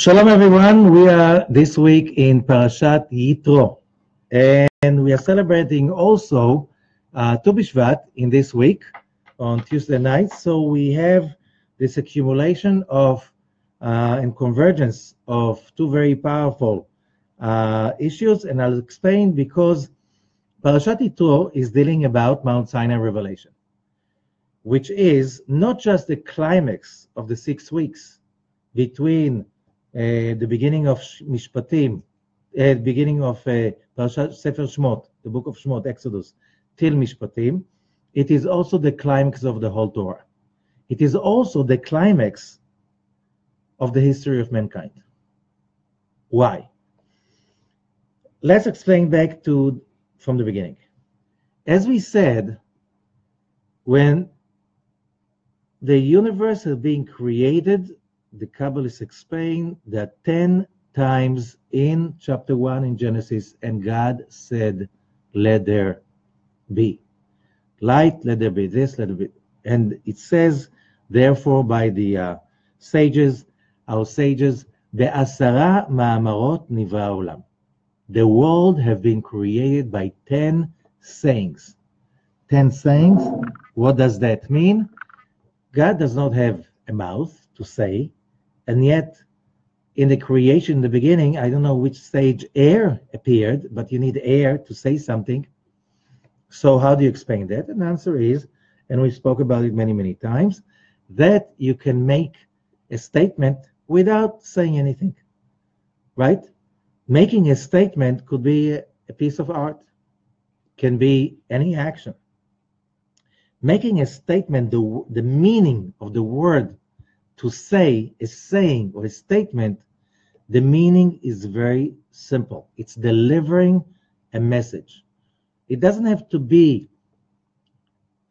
Shalom everyone, we are this week in Parashat Yitro, and we are celebrating also Tu B'Shvat in this week on Tuesday night. So we have this accumulation of and convergence of two very powerful issues, and I'll explain because Parashat Yitro is dealing about Mount Sinai revelation, which is not just the climax of the 6 weeks between the beginning of Mishpatim, beginning of Parashat Sefer Shmot, the book of Shmot, Exodus, till Mishpatim. It is also the climax of the whole Torah. It is also the climax of the history of mankind. Why? Let's explain back from the beginning. As we said, when the universe is being created, the Kabbalists explain that 10 times in chapter 1 in Genesis, and God said, let there be light, let there be this, let there be. And it says, therefore, by the sages, our sages, be'asara ma'amarot nivra olam. The world have been created by 10 sayings. 10 sayings, what does that mean? God does not have a mouth to say, and yet, in the creation, in the beginning, I don't know which stage air appeared, but you need air to say something. So how do you explain that? And the answer is, and we spoke about it many, many times, that you can make a statement without saying anything, right? Making a statement could be a piece of art, can be any action. Making a statement, the meaning of the word to say, a saying or a statement, the meaning is very simple. It's delivering a message. It doesn't have to be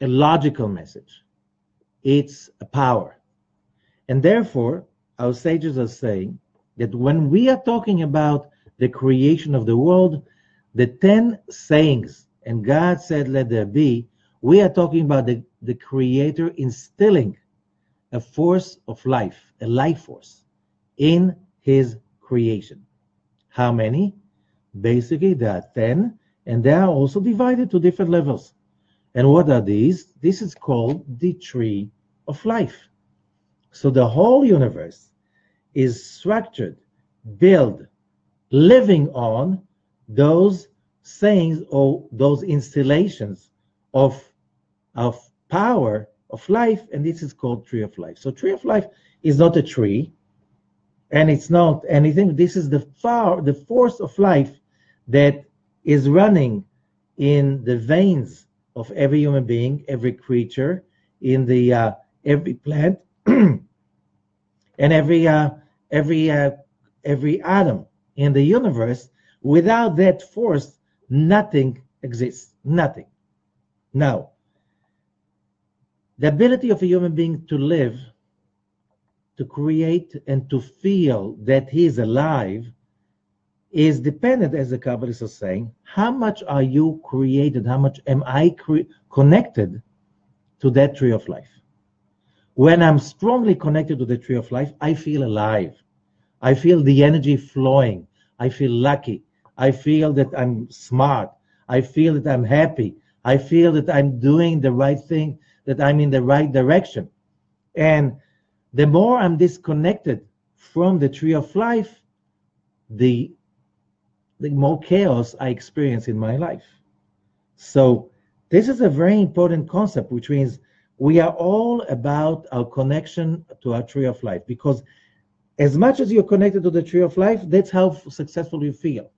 a logical message. It's a power. And therefore, our sages are saying that when we are talking about the creation of the world, the 10 sayings, and God said, let there be, we are talking about the Creator instilling a force of life, a life force, in his creation. How many? Basically, there are 10, and they are also divided to different levels. And what are these? This is called the tree of life. So the whole universe is structured, built, living on those sayings or those installations of power of life, and this is called tree of life. So tree of life is not a tree, and it's not anything. This is the force of life that is running in the veins of every human being, every creature, in the every plant, and every atom in the universe. Without that force, nothing exists. Nothing. Now, the ability of a human being to live, to create, and to feel that he is alive is dependent, as the Kabbalists are saying, how much are you created, how much am I connected to that tree of life. When I'm strongly connected to the tree of life, I feel alive. I feel the energy flowing. I feel lucky. I feel that I'm smart. I feel that I'm happy. I feel that I'm doing the right thing, that I'm in the right direction. And the more I'm disconnected from the tree of life, the more chaos I experience in my life. So this is a very important concept, which means we are all about our connection to our tree of life, because as much as you're connected to the tree of life, that's how successful you feel.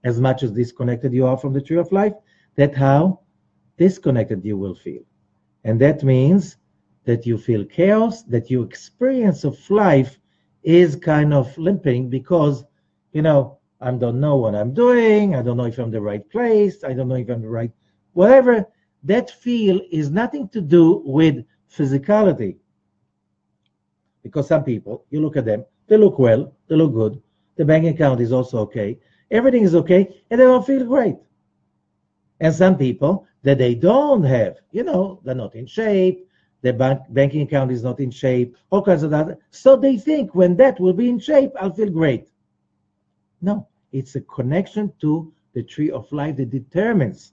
As much as disconnected you are from the tree of life, that's how disconnected you will feel. And that means that you feel chaos, that your experience of life is kind of limping because, I don't know what I'm doing. I don't know if I'm in the right place. I don't know if I'm the right, whatever. That feel is nothing to do with physicality. Because some people, you look at them, they look well, they look good. The bank account is also okay. Everything is okay, and they don't feel great. And some people that they don't have, they're not in shape, the banking account is not in shape, all kinds of that. So they think when that will be in shape, I'll feel great. No, it's a connection to the tree of life that determines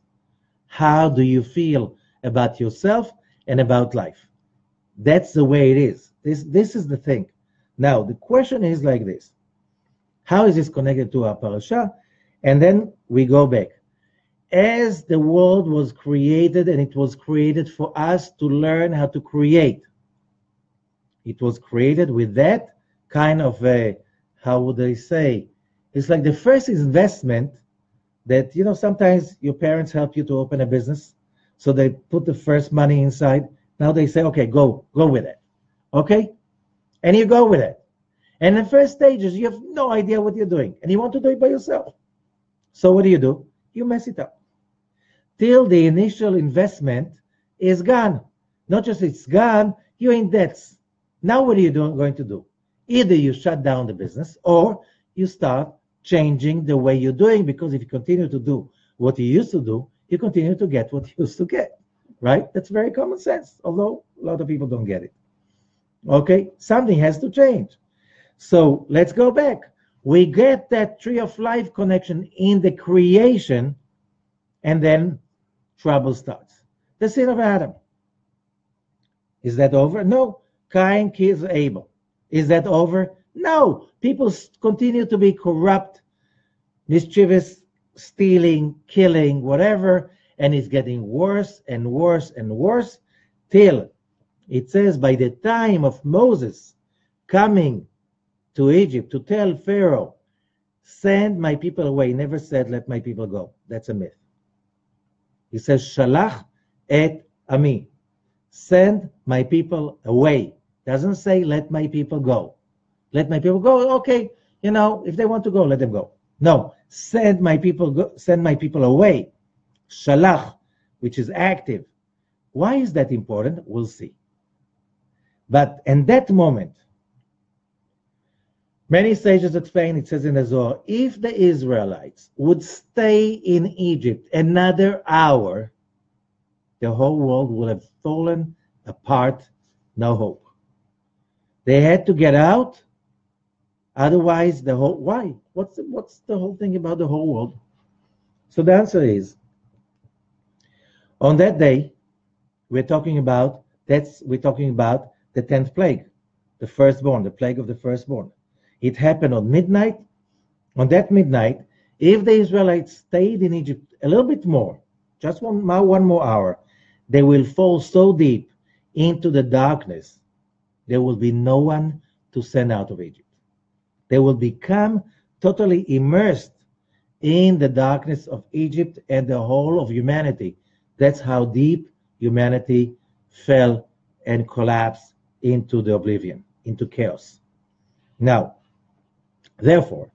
how do you feel about yourself and about life. That's the way it is. This is the thing. Now, the question is like this. How is this connected to our parasha? And then we go back. As the world was created, and it was created for us to learn how to create. It was created with that kind of a, how would I say, it's like the first investment that, sometimes your parents help you to open a business. So they put the first money inside. Now they say, okay, go with it. Okay? And you go with it. And in the first stages, you have no idea what you're doing. And you want to do it by yourself. So what do? You mess it up. Till the initial investment is gone. Not just it's gone, you're in debts. Now what are you going to do? Either you shut down the business or you start changing the way you're doing, because if you continue to do what you used to do, you continue to get what you used to get, right? That's very common sense, although a lot of people don't get it. Okay, something has to change. So let's go back. We get that tree of life connection in the creation, and then trouble starts. The sin of Adam. Is that over? No. Cain kills Abel. Is that over? No. People continue to be corrupt, mischievous, stealing, killing, whatever, and it's getting worse and worse and worse till it says by the time of Moses coming to Egypt to tell Pharaoh, send my people away. He never said, let my people go. That's a myth. He says, Shalach et ami. Send my people away. Doesn't say, let my people go. Let my people go. Okay, if they want to go, let them go. No, send my people away. Shalach, which is active. Why is that important? We'll see. But in that moment, many sages explain, it says in the Zohar, if the Israelites would stay in Egypt another hour, the whole world would have fallen apart, no hope. They had to get out, otherwise why? What's the whole thing about the whole world? So the answer is, on that day, we're talking about the 10th plague, the firstborn, the plague of the firstborn. It happened on midnight. On that midnight, if the Israelites stayed in Egypt a little bit more, just one more hour, they will fall so deep into the darkness, there will be no one to send out of Egypt. They will become totally immersed in the darkness of Egypt and the whole of humanity. That's how deep humanity fell and collapsed into the oblivion, into chaos. Now, therefore,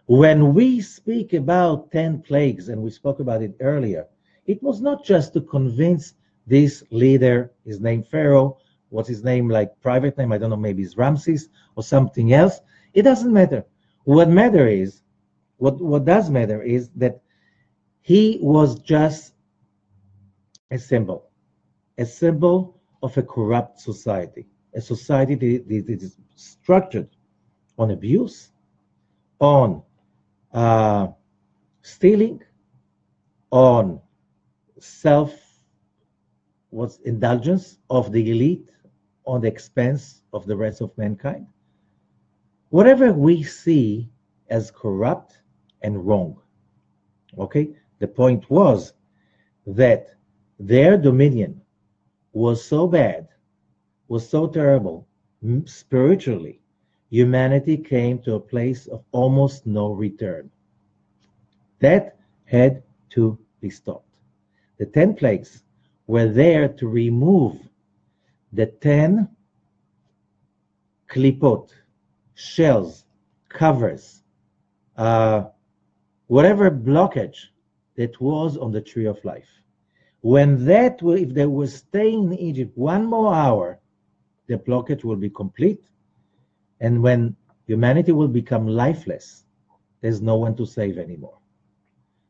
when we speak about 10 plagues, and we spoke about it earlier, it was not just to convince this leader, his name Pharaoh, what's his name, like private name, I don't know, maybe it's Ramses or something else. It doesn't matter. What does matter is that he was just a symbol of a corrupt society, a society that is structured on abuse, on stealing, on indulgence of the elite, on the expense of the rest of mankind. Whatever we see as corrupt and wrong, okay? The point was that their dominion was so bad, was so terrible, spiritually, humanity came to a place of almost no return. That had to be stopped. The 10 plagues were there to remove the 10 klipot, shells, covers, whatever blockage that was on the tree of life. If they were staying in Egypt one more hour, the blockage will be complete. And when humanity will become lifeless, there's no one to save anymore.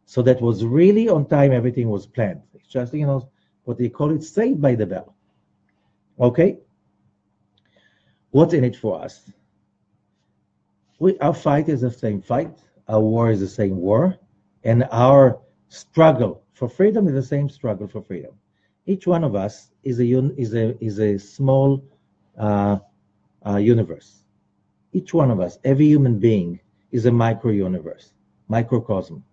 So that was really on time, everything was planned. It's just, what they call it, saved by the bell. Okay? What's in it for us? Our fight is the same fight, our war is the same war, and our struggle for freedom is the same struggle for freedom. Each one of us is a small uh, universe. Each one of us, every human being, is a micro universe, microcosm,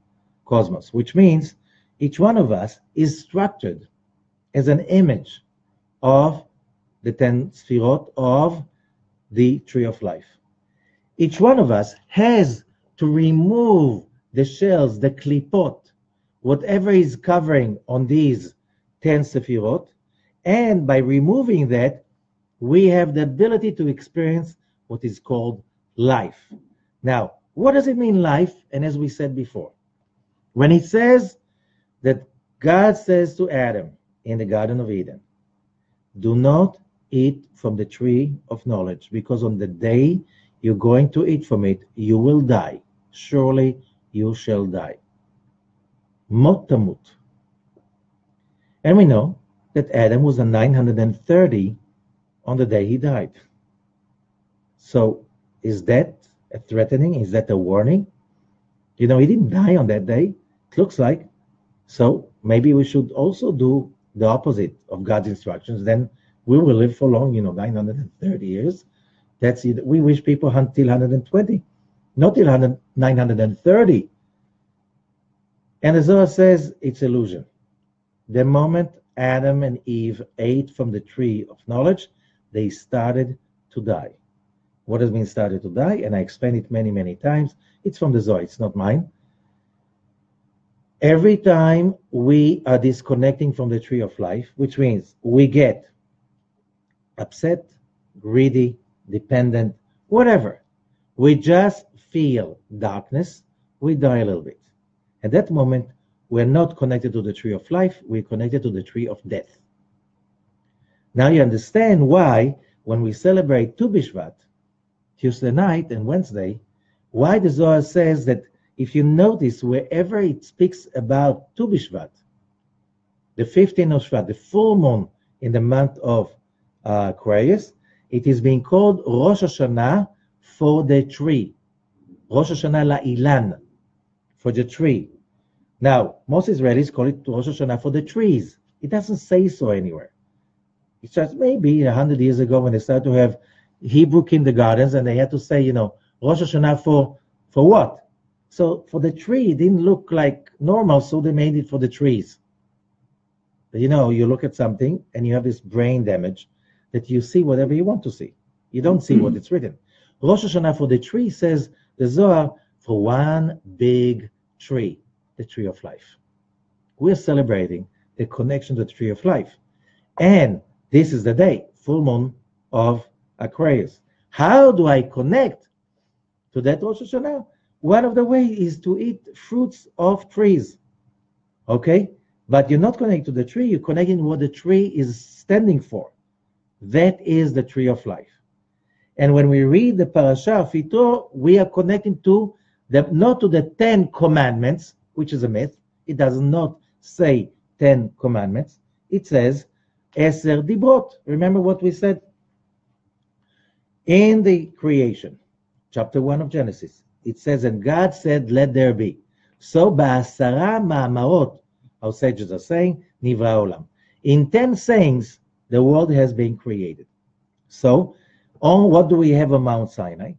cosmos, which means each one of us is structured as an image of the 10 sphirot of the tree of life. Each one of us has to remove the shells, the klipot, whatever is covering on these 10 sefirot, and by removing that, we have the ability to experience what is called life. Now, what does it mean, life? And as we said before, when it says that God says to Adam in the Garden of Eden, do not eat from the tree of knowledge, because on the day you're going to eat from it, you will die. Surely you shall die. Mot tamut. And we know that Adam was a 930 on the day he died. So is that a threatening? Is that a warning? He didn't die on that day. It looks like. So maybe we should also do the opposite of God's instructions. Then we will live for long, 930 years. That's it. We wish people hunt till 120, not till 930. And the Zohar says it's illusion. The moment Adam and Eve ate from the tree of knowledge, they started to die. What does mean started to die? And I explained it many, many times. It's from the Zohar, it's not mine. Every time we are disconnecting from the tree of life, which means we get upset, greedy, dependent, whatever, we just feel darkness, we die a little bit. At that moment, we're not connected to the tree of life, we're connected to the tree of death. Now you understand why, when we celebrate Tu B'Shvat, Tuesday night and Wednesday, why the Zohar says that if you notice wherever it speaks about Tu B'Shvat, the 15th of Shvat, the full moon in the month of Aquarius, it is being called Rosh Hashanah for the tree. Rosh Hashanah La'ilan, for the tree. Now, most Israelis call it Rosh Hashanah for the trees. It doesn't say so anywhere. It's just maybe 100 years ago when they started to have Hebrew kindergartens and they had to say, Rosh Hashanah for what? So for the tree, it didn't look like normal, so they made it for the trees. But you look at something and you have this brain damage that you see whatever you want to see. You don't see what it's written. Rosh Hashanah for the tree, says the Zohar, for one big tree, the tree of life. We're celebrating the connection to the tree of life. And this is the day, full moon of Aquarius. How do I connect to that Rosh Hashanah? One of the ways is to eat fruits of trees. Okay? But you're not connecting to the tree, you're connecting what the tree is standing for. That is the tree of life. And when we read the parasha of Yitro, we are connecting to not to the 10 commandments, which is a myth. It does not say 10 commandments. It says Eser Dibrot. Remember what we said? In the creation, chapter 1 of Genesis, it says, and God said, let there be. So, Ba'asara Ma'amarot, our sages are saying, Nivra Olam. In 10 sayings, the world has been created. So, on what do we have on Mount Sinai?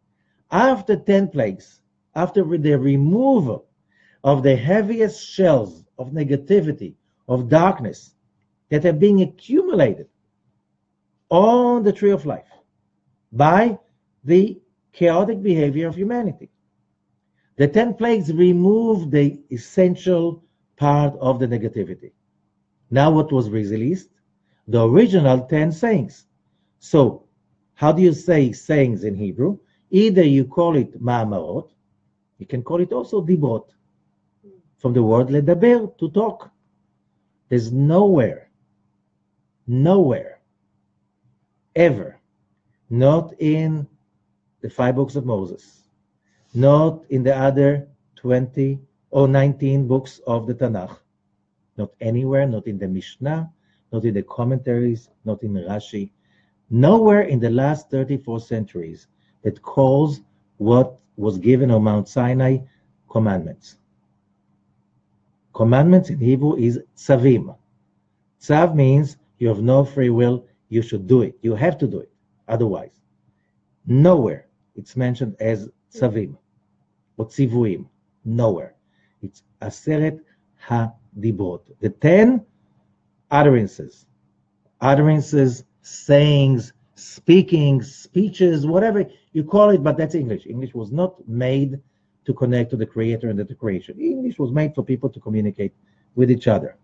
After 10 plagues, after the removal of the heaviest shells of negativity, of darkness, that are being accumulated on the tree of life by the chaotic behavior of humanity. The 10 plagues remove the essential part of the negativity. Now what was released? The original 10 sayings. So, how do you say sayings in Hebrew? Either you call it ma'amarot, you can call it also dibrot, from the word ledaber, to talk. There's nowhere, ever, not in the 5 books of Moses, not in the other 20 or 19 books of the Tanakh, not anywhere, not in the Mishnah, not in the commentaries, not in Rashi, Nowhere in the last 34 centuries that calls what was given on Mount Sinai commandments. Commandments in Hebrew is tzavim. Tzav means you have no free will, you should do it. You have to do it. Otherwise, nowhere it's mentioned as tzavim or tzivuim. Nowhere. It's aseret ha-dibrot. The 10 utterances, sayings, speaking, speeches, whatever you call it, but that's English. English was not made to connect to the Creator and the creation. English was made for people to communicate with each other.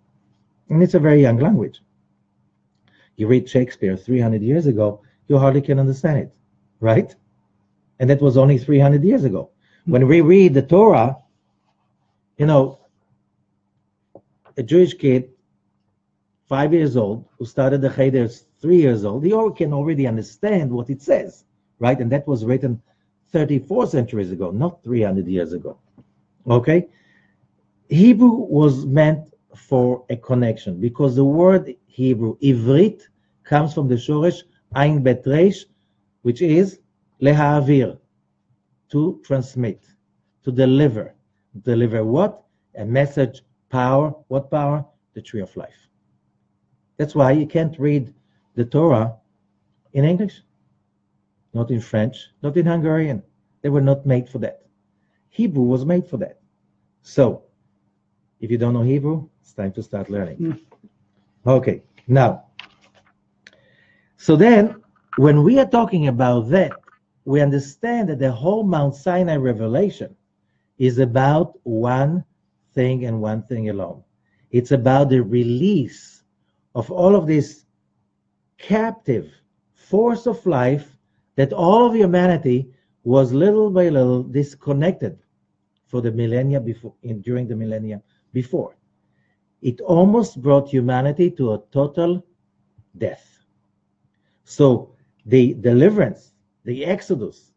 And it's a very young language. You read Shakespeare 300 years ago, you hardly can understand it, right? And that was only 300 years ago. When we read the Torah, you know, a Jewish kid, 5 years old, who started the Cheder 3 years old, he can already understand what it says, right? And that was written 34 centuries ago, not 300 years ago. Okay? Hebrew was meant for a connection because the word Hebrew, Ivrit, comes from the Shoresh Ayin Bet Reish, which is lehavir, to transmit, to deliver. Deliver what? A message, power. What power? The tree of life. That's why you can't read the Torah in English, not in French, not in Hungarian. They were not made for that. Hebrew was made for that. So, if you don't know Hebrew, it's time to start learning. Okay, now, so then, when we are talking about that, we understand that the whole Mount Sinai revelation is about one thing and one thing alone. It's about the release of all of this captive force of life that all of humanity was little by little disconnected for the millennia before, during the millennia before. It almost brought humanity to a total death. So the deliverance, the exodus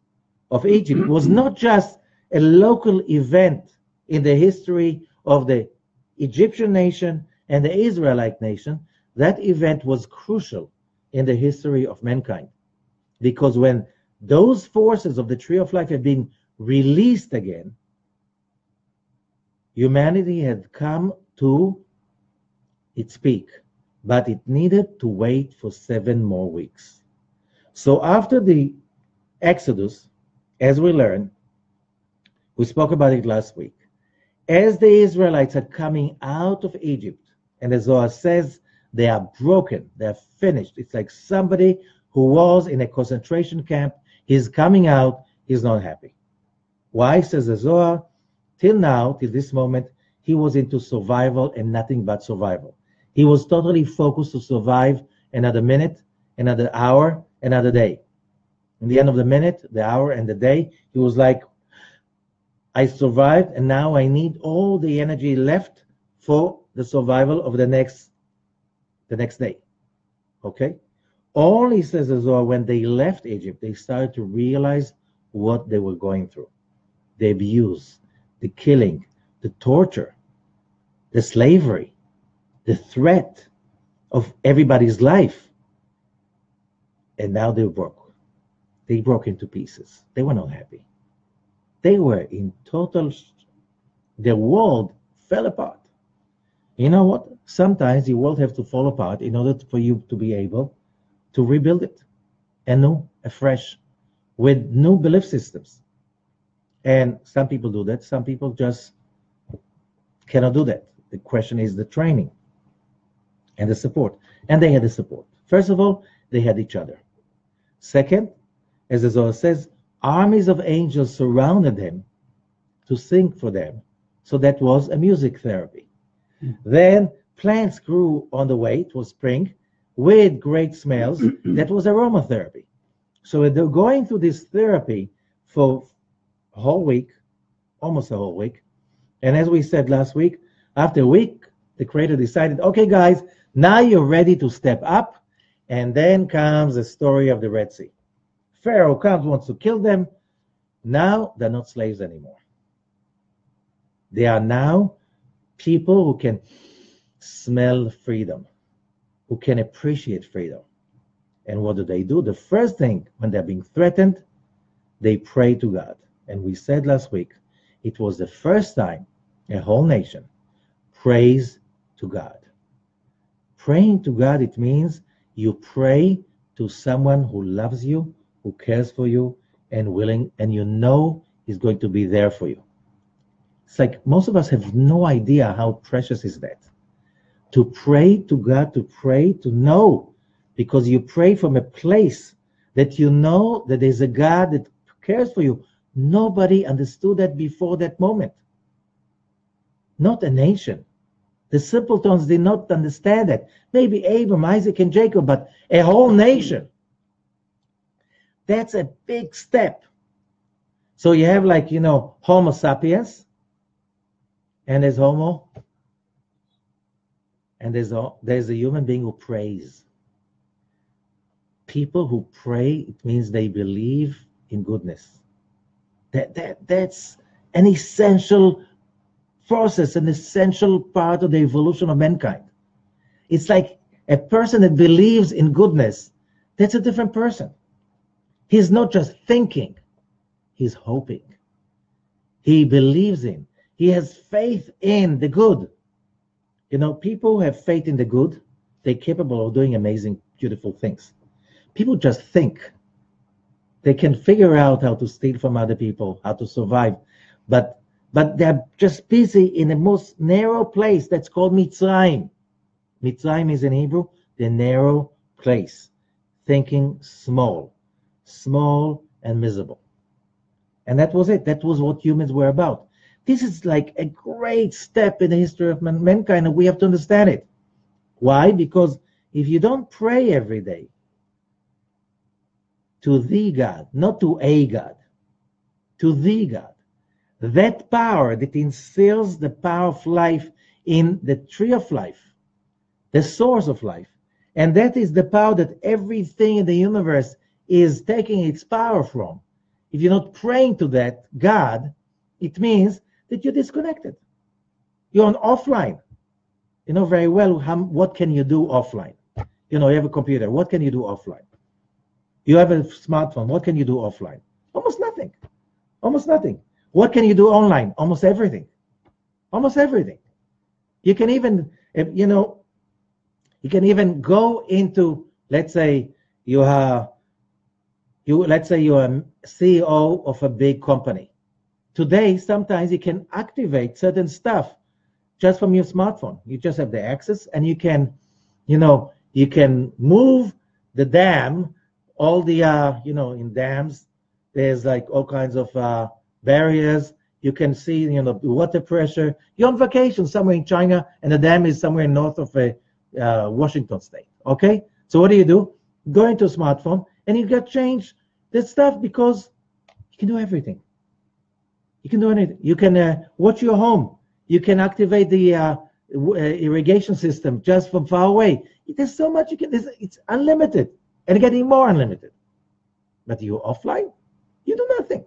of Egypt was not just a local event in the history of the Egyptian nation and the Israelite nation. That event was crucial in the history of mankind, because when those forces of the tree of life had been released again, humanity had come to its peak, but it needed to wait for 7 more weeks. So after the Exodus, as we learned, we spoke about it last week, as the Israelites are coming out of Egypt, and as Zohar says, they are broken, they are finished. It's like somebody who was in a concentration camp, he's coming out, he's not happy. Why, says the Zohar? Till now, till this moment, he was into survival and nothing but survival. He was totally focused to survive another minute, another hour, another day. In the end of the minute, the hour, and the day, he was like, I survived, and now I need all the energy left for the survival of the next day. Okay? Only, says the Zohar, when they left Egypt, they started to realize what they were going through. The abuse, the killing, the torture, the slavery, the threat of everybody's life. And now they broke. They broke into pieces. They were not happy. They were in total, the world fell apart. You know what? Sometimes the world has to fall apart in order for you to be able to rebuild it anew, afresh, with new belief systems. And some people do that. Some people just cannot do that. The question is the training and the support. And they had the support. First of all, they had each other. Second, as the Zohar says, armies of angels surrounded them to sing for them. So that was a music therapy. Then plants grew on the way, it was spring, with great smells. That was aromatherapy. So they're going through this therapy for a whole week, almost a whole week. And as we said last week, after a week, the Creator decided, okay, guys, now you're ready to step up. And then comes the story of the Red Sea. Pharaoh comes, wants to kill them. Now they're not slaves anymore. They are now people who can smell freedom, who can appreciate freedom. And what do? The first thing, when they're being threatened, they pray to God. And we said last week, it was the first time a whole nation prays to God. Praying to God, it means you pray to someone who loves you, who cares for you, and willing, and you know is going to be there for you. It's like most of us have no idea how precious is that. To pray to God, to pray, to know, because you pray from a place that you know that there's a God that cares for you. Nobody understood that before that moment. Not a nation. The simpletons did not understand that. Maybe Abraham, Isaac, and Jacob, but a whole nation. That's a big step. So you have Homo sapiens, and there's Homo, and there's a human being who prays. People who pray, it means they believe in goodness. That's an essential process, an essential part of the evolution of mankind. It's like a person that believes in goodness, that's a different person. He's not just thinking, he's hoping. He believes in, he has faith in the good. People who have faith in the good, they're capable of doing amazing, beautiful things. People just think. They can figure out how to steal from other people, how to survive, but they're just busy in the most narrow place that's called Mitzrayim. Mitzrayim is in Hebrew, the narrow place. Thinking small and miserable. And that was it. That was what humans were about. This is like a great step in the history of mankind, and we have to understand it. Why? Because if you don't pray every day to the God, not to a God, to the God, that power that instills the power of life in the tree of life, the source of life, and that is the power that everything in the universe is taking its power from. If you're not praying to that God, it means that you're disconnected. You're on offline. You know very well what can you do offline. You have a computer. What can you do offline? You have a smartphone. What can you do offline? Almost nothing. Almost nothing. What can you do online? Almost everything. Almost everything. You can even, you can even go into, let's say you're a CEO of a big company. Today, sometimes you can activate certain stuff just from your smartphone. You just have the access, and you can move the dam. All the, in dams, there's like all kinds of barriers. You can see, the water pressure. You're on vacation somewhere in China, and the dam is somewhere north of Washington State. Okay, so what do? Go into a smartphone, and you get change this stuff because you can do everything. You can do anything. You can watch your home. You can activate the irrigation system just from far away. There's so much you can. It's unlimited, and getting more unlimited. But you're offline. You do nothing.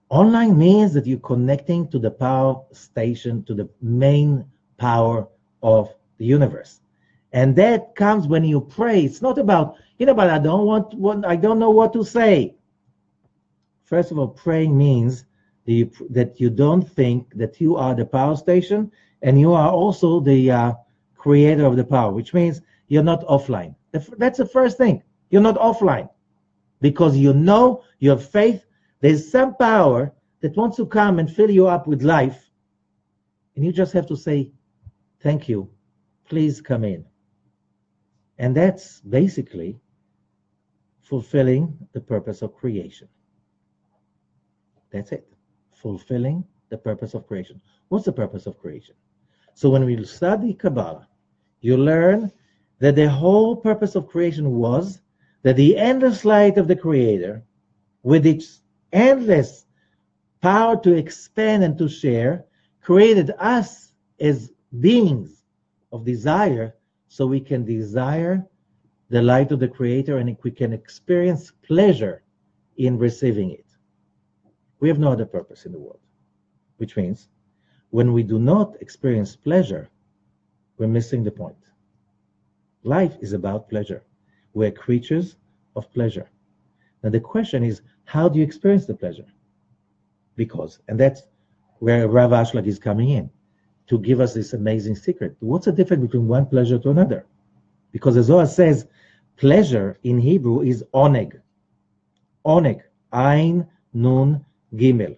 Online means that you're connecting to the power station, to the main power of the universe. And that comes when you pray. It's not about, but I don't know what to say. First of all, praying means that you don't think that you are the power station and you are also the creator of the power, which means you're not offline. That's the first thing. You're not offline because you have faith. There's some power that wants to come and fill you up with life. And you just have to say, thank you. Please come in. And that's basically fulfilling the purpose of creation. That's it. Fulfilling the purpose of creation. What's the purpose of creation? So when we study Kabbalah, you learn that the whole purpose of creation was that the endless light of the Creator, with its endless power to expand and to share, created us as beings of desire, so we can desire the light of the Creator and we can experience pleasure in receiving it. We have no other purpose in the world, which means when we do not experience pleasure, we're missing the point. Life is about pleasure. We're creatures of pleasure. Now the question is, how do you experience the pleasure? And that's where Rav Ashlag is coming in to give us this amazing secret. What's the difference between one pleasure to another? Because the Zohar says pleasure in Hebrew is oneg. Oneg, Ein, Nun, Gimel.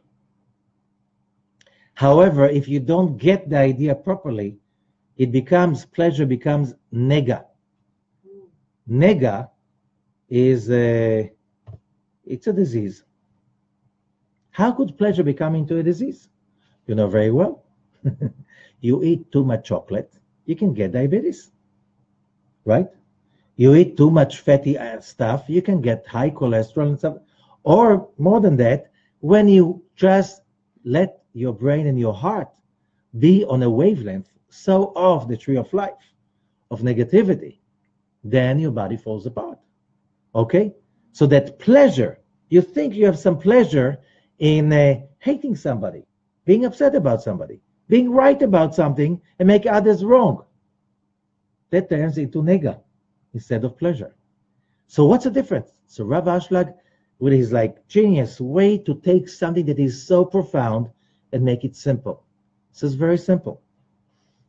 However, if you don't get the idea properly, pleasure becomes nega. Nega is it's a disease. How could pleasure become into a disease? You know very well. You eat too much chocolate, you can get diabetes, right? You eat too much fatty stuff, you can get high cholesterol and stuff. Or more than that, when you just let your brain and your heart be on a wavelength so off the tree of life, of negativity, then your body falls apart. Okay? So that pleasure, you think you have some pleasure in hating somebody, being upset about somebody, being right about something and make others wrong. That turns into nega instead of pleasure. So what's the difference? So Rav Ashlag, with his genius way to take something that is so profound and make it simple. This is very simple.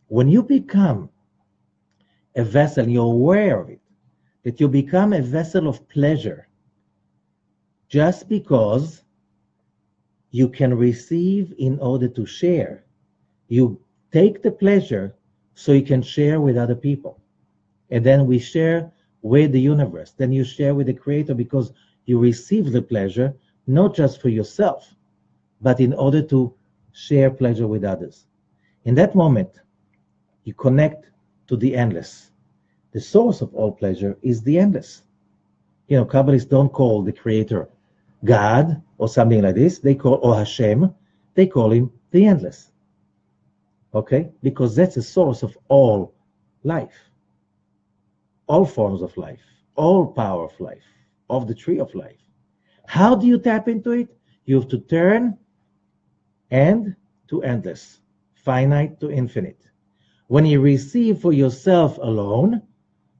When you become a vessel, you're aware of it, that you become a vessel of pleasure just because you can receive in order to share. You take the pleasure so you can share with other people. And then we share with the universe. Then you share with the Creator because you receive the pleasure, not just for yourself, but in order to share pleasure with others. In that moment, you connect to the endless. The source of all pleasure is the endless. You know, Kabbalists don't call the Creator God or something like this. They call, or Hashem, they call him the endless. Okay? Because that's the source of all life, all forms of life, all power of life, of the tree of life. How do you tap into it? You have to turn end to endless, finite to infinite. When you receive for yourself alone,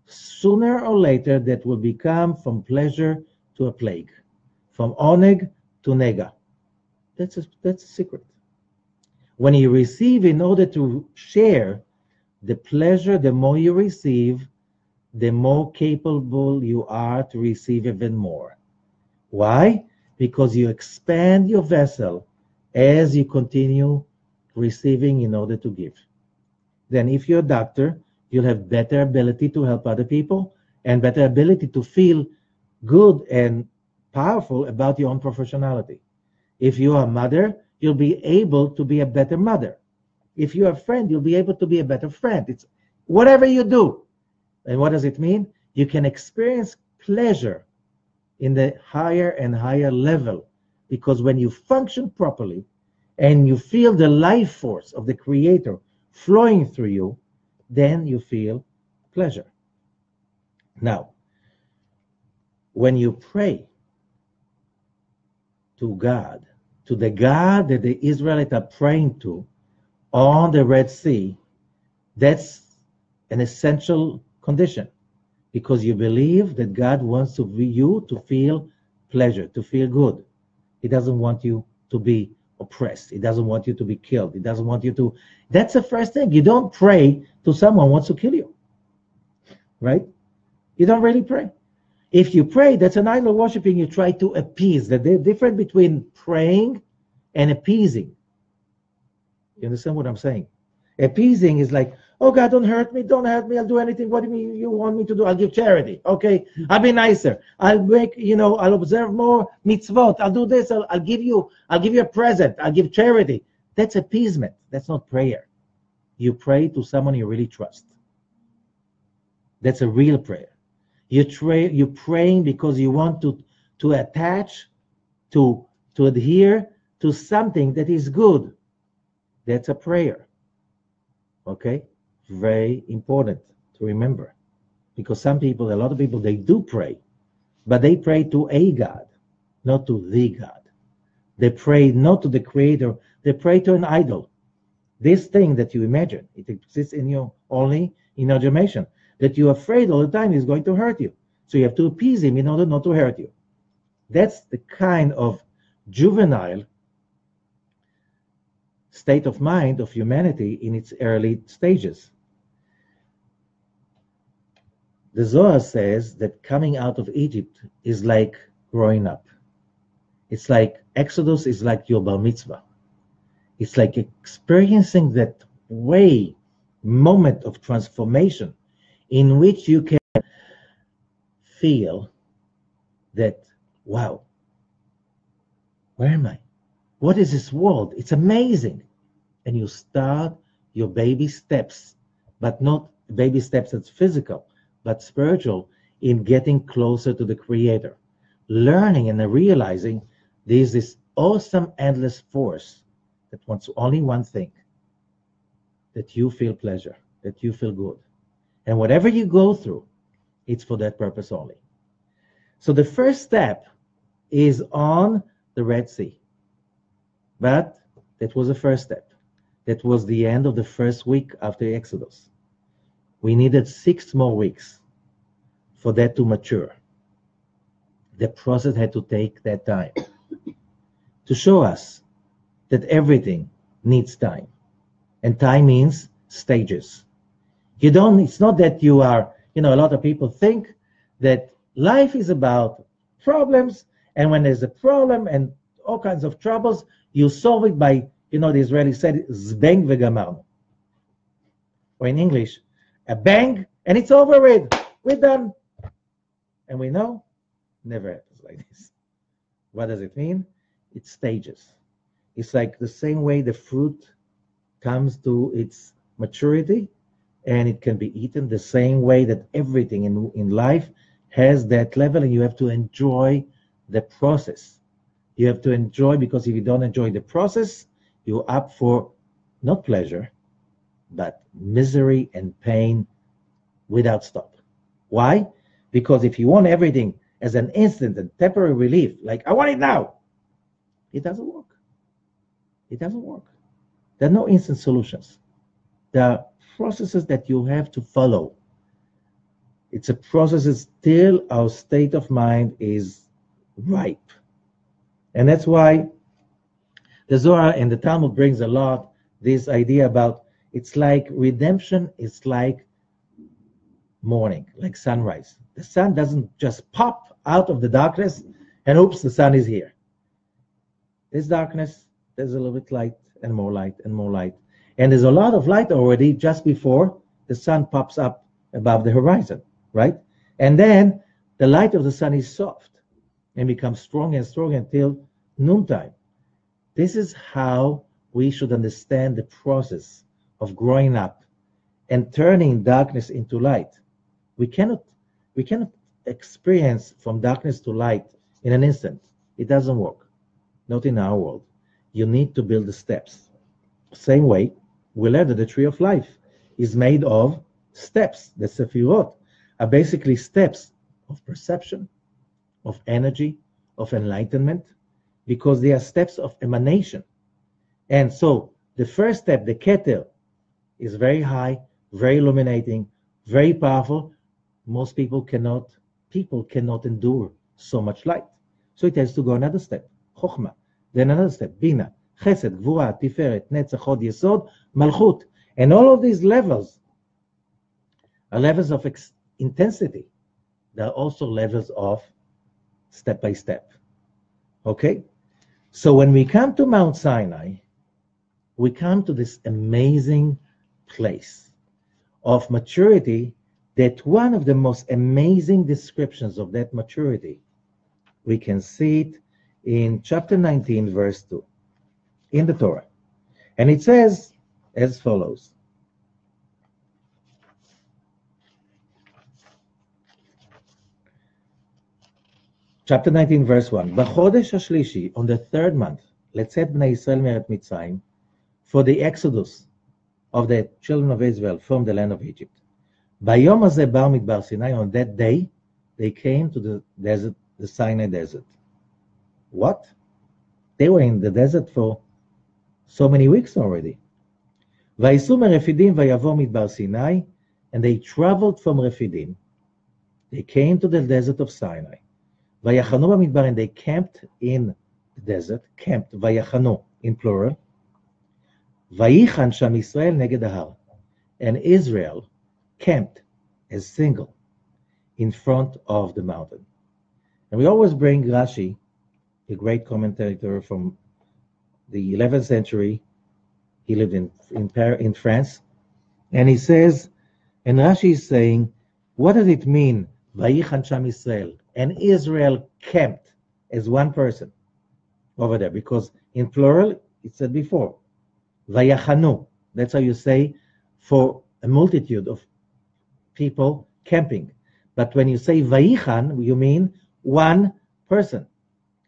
sooner or later that will become from pleasure to a plague, from oneg to nega. That's a secret. When you receive in order to share, the pleasure, the more you receive, the more capable you are to receive even more. Why? Because you expand your vessel as you continue receiving in order to give. Then if you're a doctor, you'll have better ability to help other people and better ability to feel good and powerful about your own professionality. If you are a mother, you'll be able to be a better mother. If you're a friend, you'll be able to be a better friend. It's whatever you do. And what does it mean? You can experience pleasure in the higher and higher level, because when you function properly and you feel the life force of the Creator flowing through you, then you feel pleasure. Now, when you pray to God, to the God that the Israelites are praying to on the Red Sea, that's an essential condition, because you believe that God wants you to feel pleasure, to feel good. He doesn't want you to be oppressed. He doesn't want you to be killed. He doesn't want you to... That's the first thing. You don't pray to someone who wants to kill you, right? You don't really pray. If you pray, that's an idol worshiping. You try to appease. The difference between praying and appeasing. You understand what I'm saying? Appeasing is like, oh God, don't hurt me, I'll do anything. What do you mean you want me to do? I'll give charity. Okay, I'll be nicer. I'll make, I'll observe more mitzvot. I'll do this. I'll give you a present. I'll give charity. That's appeasement. That's not prayer. You pray to someone you really trust. That's a real prayer. You're praying because you want to attach, to adhere to something that is good. That's a prayer. Okay? Very important to remember. Because a lot of people, they do pray, but they pray to a God, not to the God. They pray not to the Creator, they pray to an idol. This thing that you imagine, it exists in you only in your imagination, that you're afraid all the time is going to hurt you. So you have to appease him in order not to hurt you. That's the kind of juvenile state of mind of humanity in its early stages. The Zohar says that coming out of Egypt is like growing up. It's like Exodus is like your bar mitzvah. It's like experiencing that moment of transformation in which you can feel that, wow, where am I? What is this world? It's amazing. And you start your baby steps, but not baby steps that's physical, but spiritual, in getting closer to the Creator. Learning and realizing there's this awesome, endless force that wants only one thing, that you feel pleasure, that you feel good. And whatever you go through, it's for that purpose only. So the first step is on the Red Sea. But that was the first step. That was the end of the first week after Exodus. We needed 6 more weeks for that to mature. The process had to take that time to show us that everything needs time. And time means stages. It's not that you are, a lot of people think that life is about problems, and when there's a problem and all kinds of troubles, you solve it by, the Israeli said, zbeng vegamarnu. Or in English, a bang, and it's over with. We're done. And we know, never happens like this. What does it mean? It's stages. It's like the same way the fruit comes to its maturity, and it can be eaten the same way that everything in life has that level, and you have to enjoy the process. You have to enjoy, because if you don't enjoy the process, you're up for not pleasure, but misery and pain without stop. Why? Because if you want everything as an instant and temporary relief, like I want it now, it doesn't work. It doesn't work. There are no instant solutions. There are processes that you have to follow. It's a process that still our state of mind is ripe. And that's why the Zohar and the Talmud brings a lot this idea about, it's like redemption is like morning, like sunrise. The sun doesn't just pop out of the darkness and oops, the sun is here. There's darkness, there's a little bit light and more light and more light. And there's a lot of light already just before the sun pops up above the horizon, right? And then the light of the sun is soft and becomes stronger and stronger until noontime. This is how we should understand the process of growing up and turning darkness into light. We cannot experience from darkness to light in an instant. It doesn't work. Not in our world. You need to build the steps. Same way, we learned that the tree of life is made of steps. The Sefirot are basically steps of perception, of energy, of enlightenment, because they are steps of emanation. And so the first step, the Keter, is very high, very illuminating, very powerful. Most people cannot endure so much light. So it has to go another step, Chokhmah. Then another step, Bina, Chesed, Gvura, Tiferet, Netzach, Hod, Yesod, Malchut. And all of these levels are levels of intensity. There are also levels of step by step. Okay? So when we come to Mount Sinai, we come to this amazing place of maturity, that one of the most amazing descriptions of that maturity, we can see it in chapter 19, verse 2, in the Torah. And it says as follows. Chapter 19, verse 1. B'chodesh hashlishi, on the 3rd month, letzet bnei Yisrael meret Mitzrayim, for the exodus of the children of Israel from the land of Egypt. Bayom hazeh ba'u midbar Sinai, on that day, they came to the desert, the Sinai desert. What? They were in the desert for so many weeks already. Vayisu merefidim vayavo midbar Sinai, and they traveled from Refidim They came to the desert of Sinai. Vayachanu b'midbar, and they camped in the desert. Camped, vayachanu, in plural. Vayichan sham Israel neged ahar. And Israel camped as single in front of the mountain. And we always bring Rashi, a great commentator from the 11th century. He lived in France. And he says, and Rashi is saying, what does it mean, Vayichan sham Israel? And Israel camped as one person over there, because in plural, it said before, Vayachanu. That's how you say for a multitude of people camping. But when you say Vayichan, you mean one person.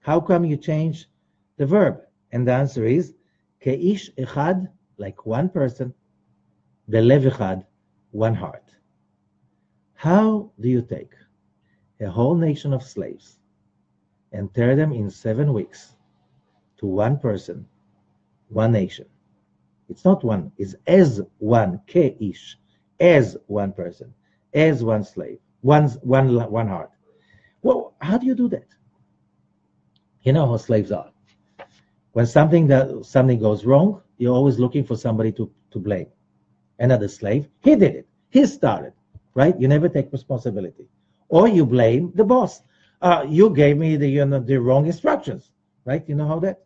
How come you change the verb? And the answer is, Ke'ish echad, like one person, Belev echad, one heart. How do you take a whole nation of slaves and tear them in 7 weeks to one person, one nation? It's not one, it's as one, Ke'ish, as one person, as one slave, one heart. Well, how do you do that? You know how slaves are. When something goes wrong, you're always looking for somebody to blame. Another slave, he did it, he started, right? You never take responsibility. Or you blame the boss. You gave me the wrong instructions, right? You know how that?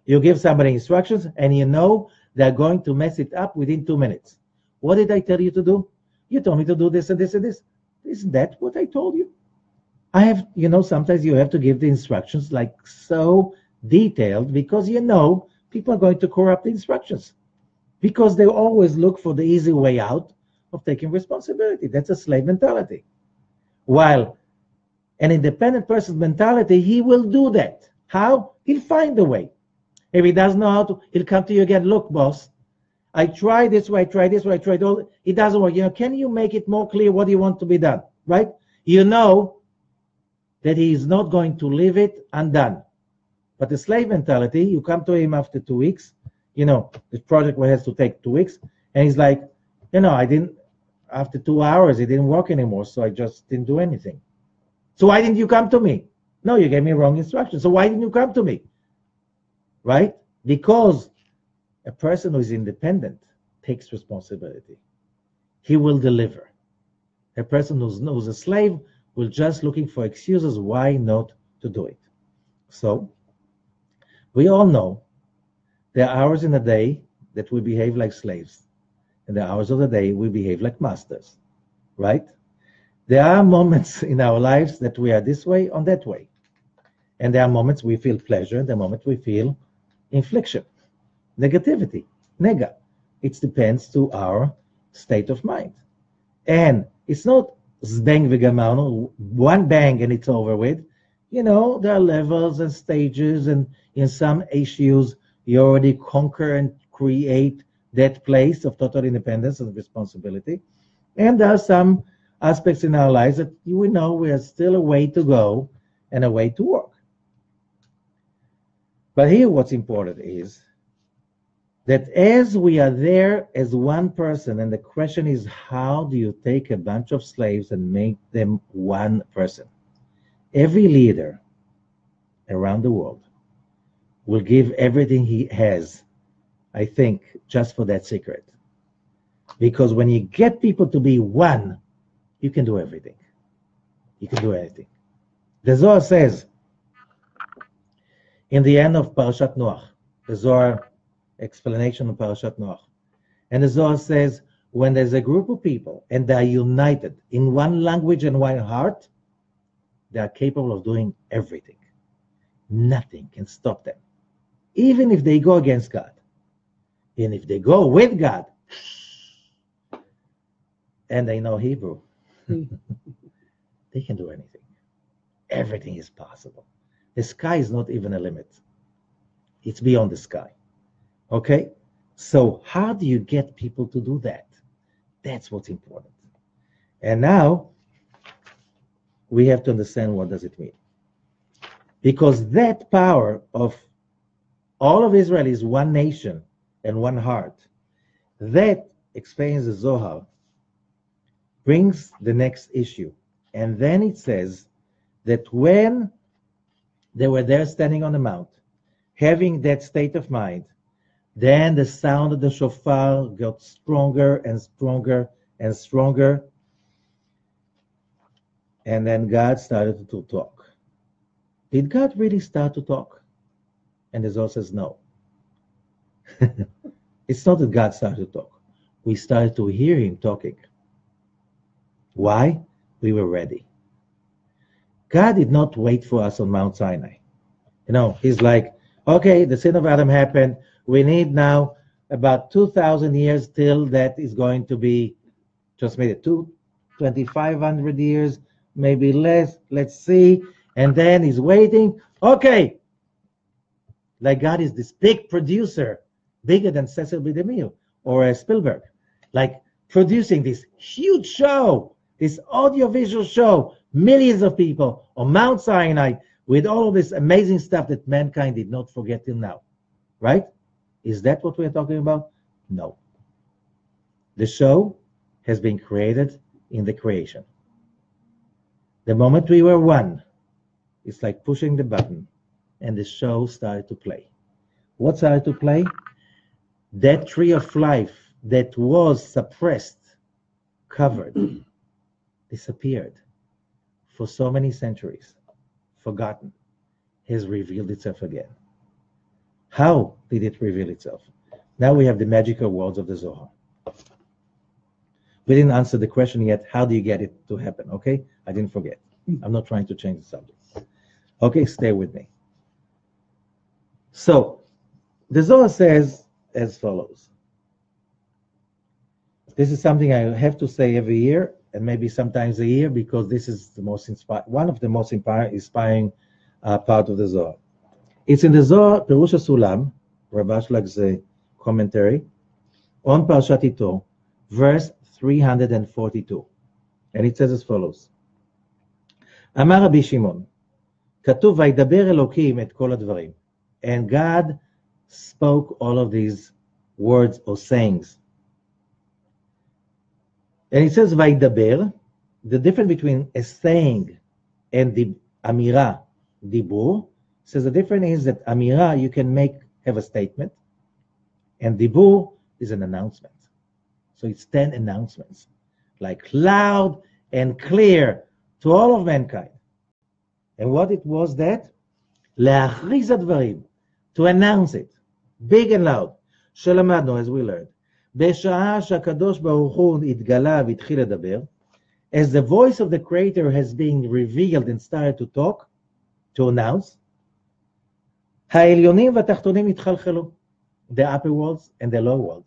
You give somebody instructions and you know they're going to mess it up within 2 minutes. What did I tell you to do? You told me to do this and this and this. Isn't that what I told you? Sometimes you have to give the instructions like so detailed because people are going to corrupt the instructions because they always look for the easy way out of taking responsibility. That's a slave mentality. While an independent person's mentality, he will do that. How? He'll find a way. If he doesn't know how to, he'll come to you again. Look, boss, I tried this way, I tried this way, I tried all. It doesn't work. Can you make it more clear what you want to be done? Right? You know that he is not going to leave it undone. But the slave mentality, you come to him after 2 weeks, the project has to take 2 weeks, and he's like, after 2 hours, it didn't work anymore, so I just didn't do anything. So why didn't you come to me? No, you gave me wrong instructions. So why didn't you come to me? Right? Because a person who is independent takes responsibility. He will deliver. A person who's a slave will just looking for excuses why not to do it. So we all know there are hours in a day that we behave like slaves, and the hours of the day we behave like masters, right? There are moments in our lives that we are this way or that way. And there are moments we feel pleasure, and there are moments we feel infliction, negativity, nega. It depends to our state of mind. And it's not zbang v'gamarnu, one bang and it's over with. There are levels and stages, and in some issues, you already conquer and create that place of total independence and responsibility. And there are some aspects in our lives that we know we are still a way to go and a way to work. But here what's important is that as we are there as one person, and the question is, how do you take a bunch of slaves and make them one person? Every leader around the world will give everything he has, I think, just for that secret. Because when you get people to be one, you can do everything. You can do anything. The Zohar says, in the end of Parashat Noach, the Zohar explanation of Parashat Noach, and the Zohar says, when there's a group of people and they are united in one language and one heart, they are capable of doing everything. Nothing can stop them. Even if they go against God. And if they go with God, and they know Hebrew, they can do anything. Everything is possible. The sky is not even a limit. It's beyond the sky. Okay? So how do you get people to do that? That's what's important. And now, we have to understand what does it mean. Because that power of all of Israel is one nation and one heart. That explains the Zohar, brings the next issue. And then it says that when they were there standing on the mount, having that state of mind, then the sound of the shofar got stronger and stronger and stronger. And then God started to talk. Did God really start to talk? And the Zohar says no. It's not that God started to talk. We started to hear him talking. Why? We were ready. God did not wait for us on Mount Sinai. He's like, okay, the sin of Adam happened. We need now about 2,000 years till that is going to be, just made it 2,500 years, maybe less. Let's see. And then he's waiting. Okay. Like God is this big producer, bigger than Cecil B. DeMille or Spielberg, like producing this huge show, this audiovisual show, millions of people on Mount Sinai with all of this amazing stuff that mankind did not forget till now, right? Is that what we're talking about? No. The show has been created in the creation. The moment we were one, it's like pushing the button and the show started to play. What started to play? That tree of life that was suppressed, covered, disappeared for so many centuries, forgotten, has revealed itself again. How did it reveal itself? Now we have the magical words of the Zohar. We didn't answer the question yet, how do you get it to happen? Okay, I didn't forget. I'm not trying to change the subject. Okay, stay with me. So, the Zohar says as follows. This is something I have to say every year, and maybe sometimes a year, because this is the most one of the most inspiring part of the Zohar. It's in the Zohar, Perush HaSulam, Rabbi Shlag's commentary, on Parshat Yitro, verse 342. And it says as follows. אמר רבי שמעון, כתוב וידבר אלוקים את כל הדברים. And God spoke all of these words or sayings. And it says וידבר, the difference between a saying and the אמירה, דיבור, says the difference is that אמירה you can have a statement, and דיבור is an announcement. So it's 10 announcements, like loud and clear to all of mankind. And what it was that? להכריז הדברים, to announce it, big and loud. שלמדנו, as we learned, בשעה שהקדוש ברוך הוא התגלה והתחיל לדבר, as the voice of the Creator has been revealed and started to talk, to announce, העליונים והתחתונים התחלחלו. The upper worlds and the lower world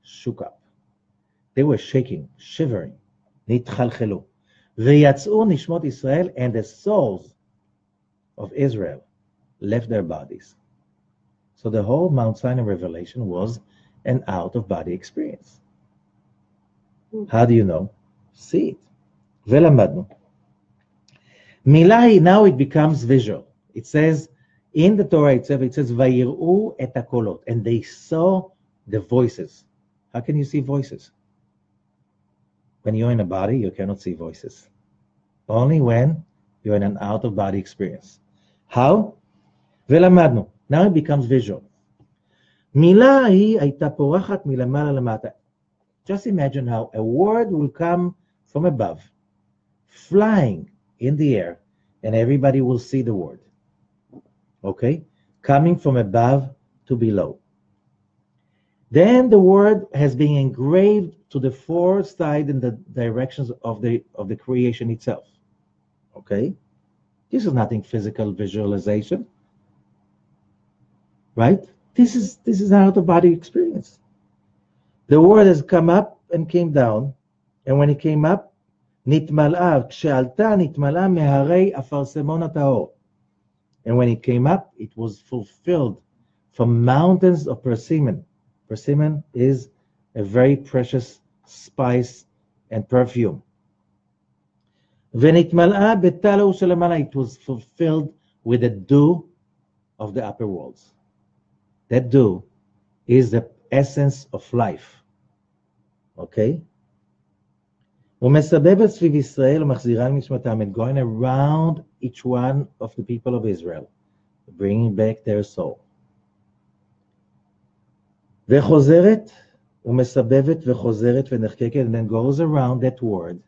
shook up. They were shaking, shivering. נתחלחלו. ויצאו נשמות ישראל, and the souls of Israel left their bodies. So the whole Mount Sinai revelation was an out-of-body experience. How do you know? See it. ולמדנו. מילה היא, now it becomes visual. It says, in the Torah itself, it says, ויראו את הקולות, and they saw the voices. How can you see voices? When you're in a body, you cannot see voices. Only when you're in an out-of-body experience. How? ולמדנו. Now it becomes visual. מילה היא הייתה פורחת מלמעלה למטה. Just imagine how a word will come from above, flying in the air, and everybody will see the word. Okay? Coming from above to below. Then the word has been engraved to the four sides in the directions of the creation itself. Okay? This is nothing physical visualization. Right? This is out of body experience. The word has come up and came down, and when it came up, נתמלאה, כשעלתה נתמלאה מהרי אפרסמון הטהור. And when it came up, it was fulfilled from mountains of persimmon. Persimmon is a very precious spice and perfume. ונתמלאה בטלו שלמעלה, it was fulfilled with the dew of the upper worlds. That dew is the essence of life. Okay? ומסבבת סביב ישראל ומחזירה למשמתם, and going around each one of the people of Israel, bringing back their soul. וחוזרת ומסבבת וחוזרת ונחקקת, and then goes around that word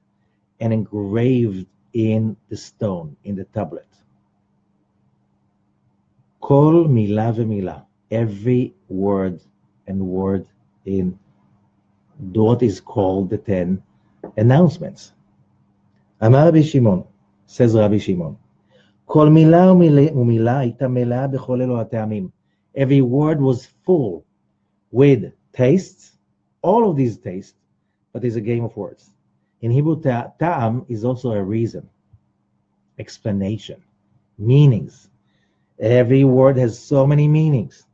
and engraved in the stone, in the tablet. כל מילה ומילה, every word and word in what is called the 10 announcements. אמר רבי שמעון, says רבי שמעון, כל מילה ומילה הייתה מלאה בכל אלו הטעמים. Every word was full with tastes, all of these tastes, but it's a game of words. In Hebrew, ta'am is also a reason, explanation, meanings. Every word has so many meanings.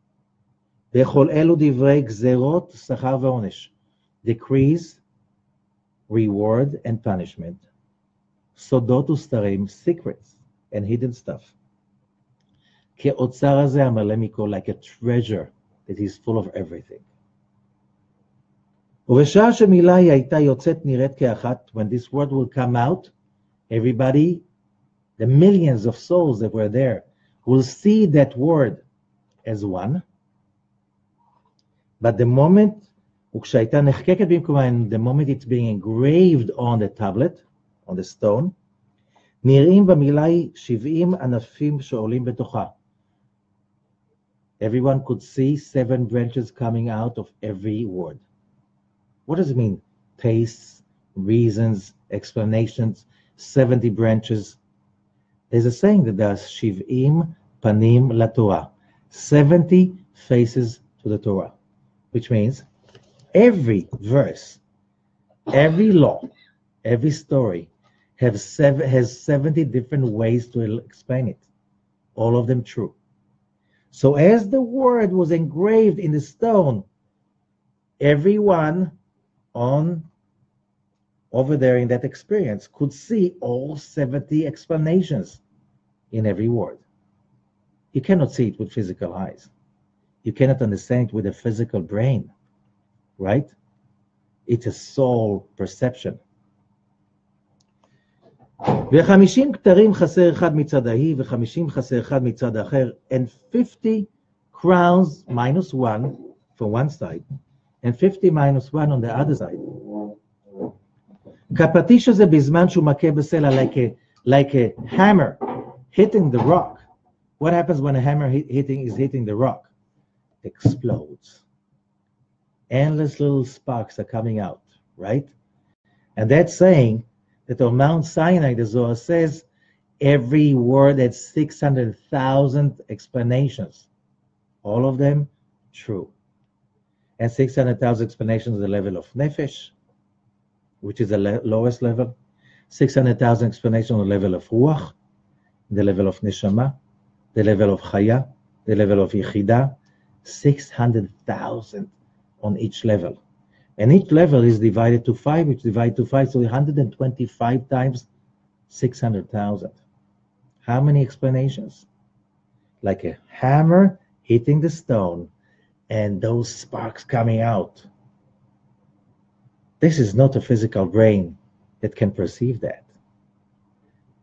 בכל אלו דברי גזרות, שכר ועונש. Decrees, reward and punishment. סודות וסתרים, secrets and hidden stuff. כאוצר הזה המלא מכל, like a treasure that is full of everything. ובשעה שמילה היא הייתה יוצאת נראית כאחת, when this word will come out, everybody, the millions of souls that were there, will see that word as one. But the moment, וכשהייתה נחקקת במקומה, and the moment it's being engraved on the tablet, on the stone, נראים במילה היא 70 ענפים שעולים בתוכה. Everyone could see 7 branches coming out of every word. What does it mean? Tastes, reasons, explanations, 70 branches. There's a saying that there's 70 panim laTorah, 70 faces to the Torah, which means every verse, every law, every story has 70 different ways to explain it, all of them true. So as the word was engraved in the stone, everyone over there in that experience could see all 70 explanations in every word. You cannot see it with physical eyes. You cannot understand it with a physical brain, right? It's a soul perception. ו50 כתרים חסר אחד מצד ההיא, ו50 חסר אחד מצד האחר, and 50 crowns minus 1 for one side, and 50 minus 1 on the other side. כפטיש הזה בזמן שהוא מכה בסלע, like a hammer hitting the rock. What happens when a hammer is hitting the rock? It explodes. Endless little sparks are coming out, right? And that's saying that on Mount Sinai, the Zohar says, every word had 600,000 explanations. All of them true. And 600,000 explanations at the level of Nefesh, which is the lowest level. 600,000 explanations on the level of Ruach, the level of Neshama, the level of Chaya, the level of Yechidah. 600,000 on each level. And each level is divided to 5, which divided to 5, so 125 times 600,000. How many explanations? Like a hammer hitting the stone and those sparks coming out. This is not a physical brain that can perceive that.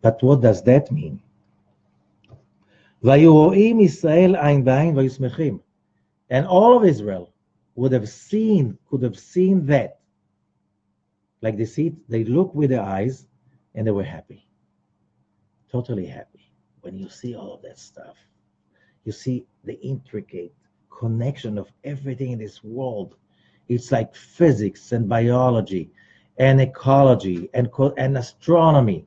But what does that mean? והיו רואים ישראל עין בעין והיו שמחים. And all of Israel could have seen that. Like they look with their eyes and they were happy. Totally happy. When you see all of that stuff, you see the intricate connection of everything in this world. It's like physics and biology and ecology and astronomy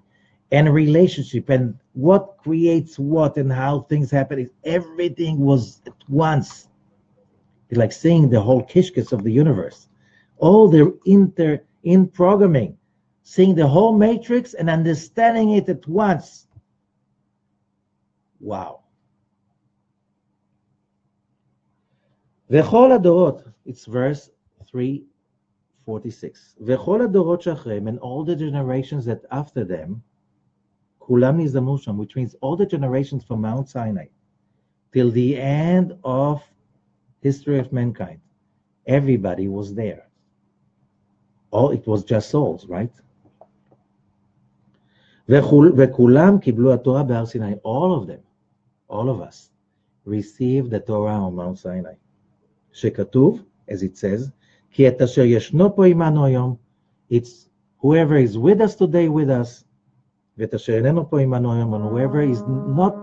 and relationship and what creates what and how things happen. Everything was at once. It's like seeing the whole kishkes of the universe. All the in programming, seeing the whole matrix and understanding it at once. Wow. וכל הדורות, it's verse 346. וכל הדורות שאחריהם, and all the generations that after them, כולם נזדמו שם, which means all the generations from Mount Sinai till the end of history of mankind, everybody was there. It was just souls, right? וכולם קיבלו התורה בהר סיני. All of them, all of us, received the Torah on Mount Sinai. שכתוב, as it says, כי את אשר ישנו פה עמנו היום, it's whoever is with us today with us, ואת אשר איננו פה עמנו היום, and whoever is not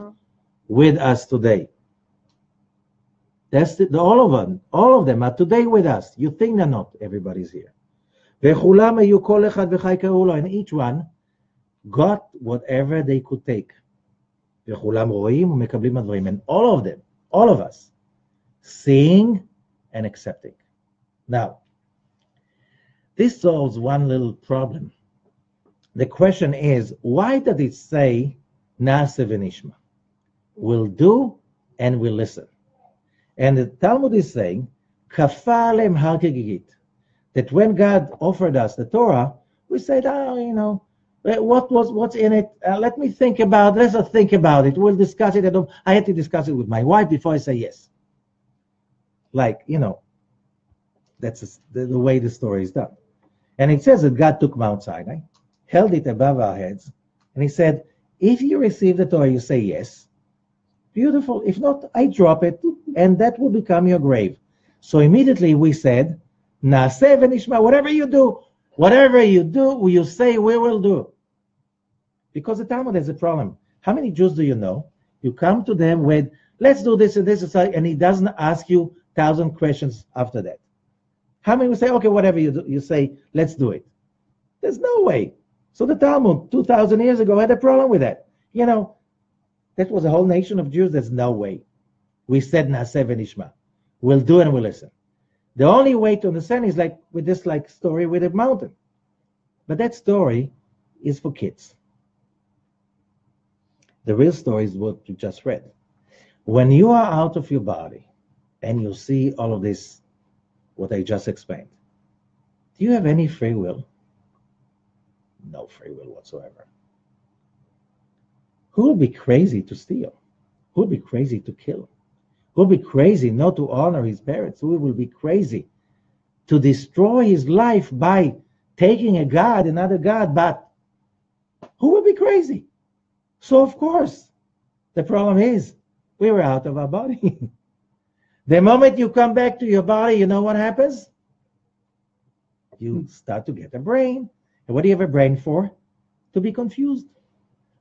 with us today. That's all of them are today with us. You think they're not, everybody's here. וכולם היו כל אחד וחי קראו לו, and each one got whatever they could take. וכולם רואים ומקבלים הדברים, and all of them, all of us, seeing and accepting. Now, this solves one little problem. The question is, why did it say, Na'aseh v'nishma? We'll do and we'll listen. And the Talmud is saying, Kafar alem har kegigit, that when God offered us the Torah, we said, what's in it? Let's think about it. We'll discuss it. I had to discuss it with my wife before I say yes. That's the way the story is done. And it says that God took Mount Sinai, held it above our heads, and he said, if you receive the Torah, you say yes. Beautiful. If not, I drop it, and that will become your grave. So immediately we said, Na'aseh v'nishma, whatever you do, you say we will do. Because the Talmud has a problem. How many Jews do you know? You come to them with, let's do this and this, and he doesn't ask you 1,000 questions after that. How many will say, okay, whatever you do, you say, let's do it? There's no way. So the Talmud, 2,000 years ago, had a problem with that. That was a whole nation of Jews. There's no way. We said, Na'aseh v'nishma. We'll do and we'll listen. The only way to understand is with this story with a mountain. But that story is for kids. The real story is what you just read. When you are out of your body and you see all of this, what I just explained, do you have any free will? No free will whatsoever. Who would be crazy to steal? Who would be crazy to kill? Who would be crazy not to honor his parents? Who will be crazy to destroy his life by taking another God? But who would be crazy? So of course, the problem is we were out of our body. The moment you come back to your body, you know what happens? You start to get a brain. And what do you have a brain for? To be confused.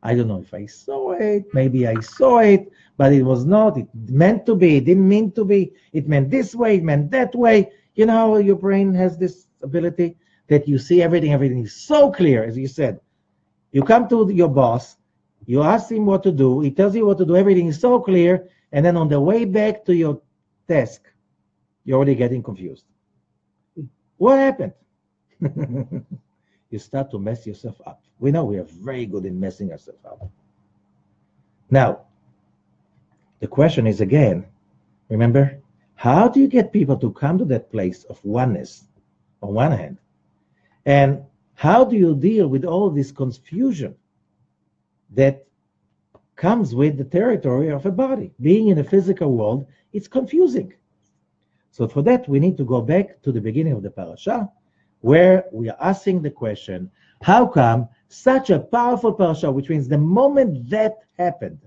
I don't know if I saw it. Maybe I saw it, but it was not. It meant to be. It didn't mean to be. It meant this way. It meant that way. Your brain has this ability that you see everything. Everything is so clear, as you said. You come to your boss. You ask him what to do. He tells you what to do. Everything is so clear. And then on the way back to your desk, you're already getting confused. What happened? You start to mess yourself up. We know we are very good in messing ourselves up. Now, the question is again, remember, how do you get people to come to that place of oneness on one hand? And how do you deal with all this confusion that comes with the territory of a body? Being in a physical world, it's confusing. So for that, we need to go back to the beginning of the parasha, where we are asking the question, how come such a powerful parasha, which means the moment that happened,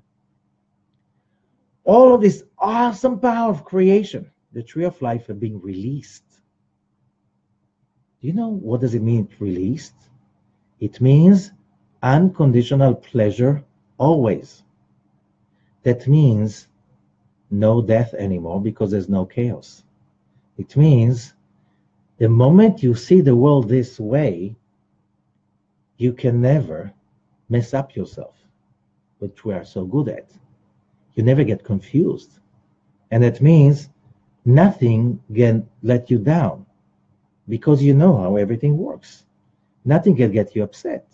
all of this awesome power of creation, the tree of life, are being released. Do you know what does it mean, released? It means unconditional pleasure always. That means no death anymore because there's no chaos. It means the moment you see the world this way, you can never mess up yourself, which we are so good at. You never get confused. And that means nothing can let you down because you know how everything works. Nothing can get you upset.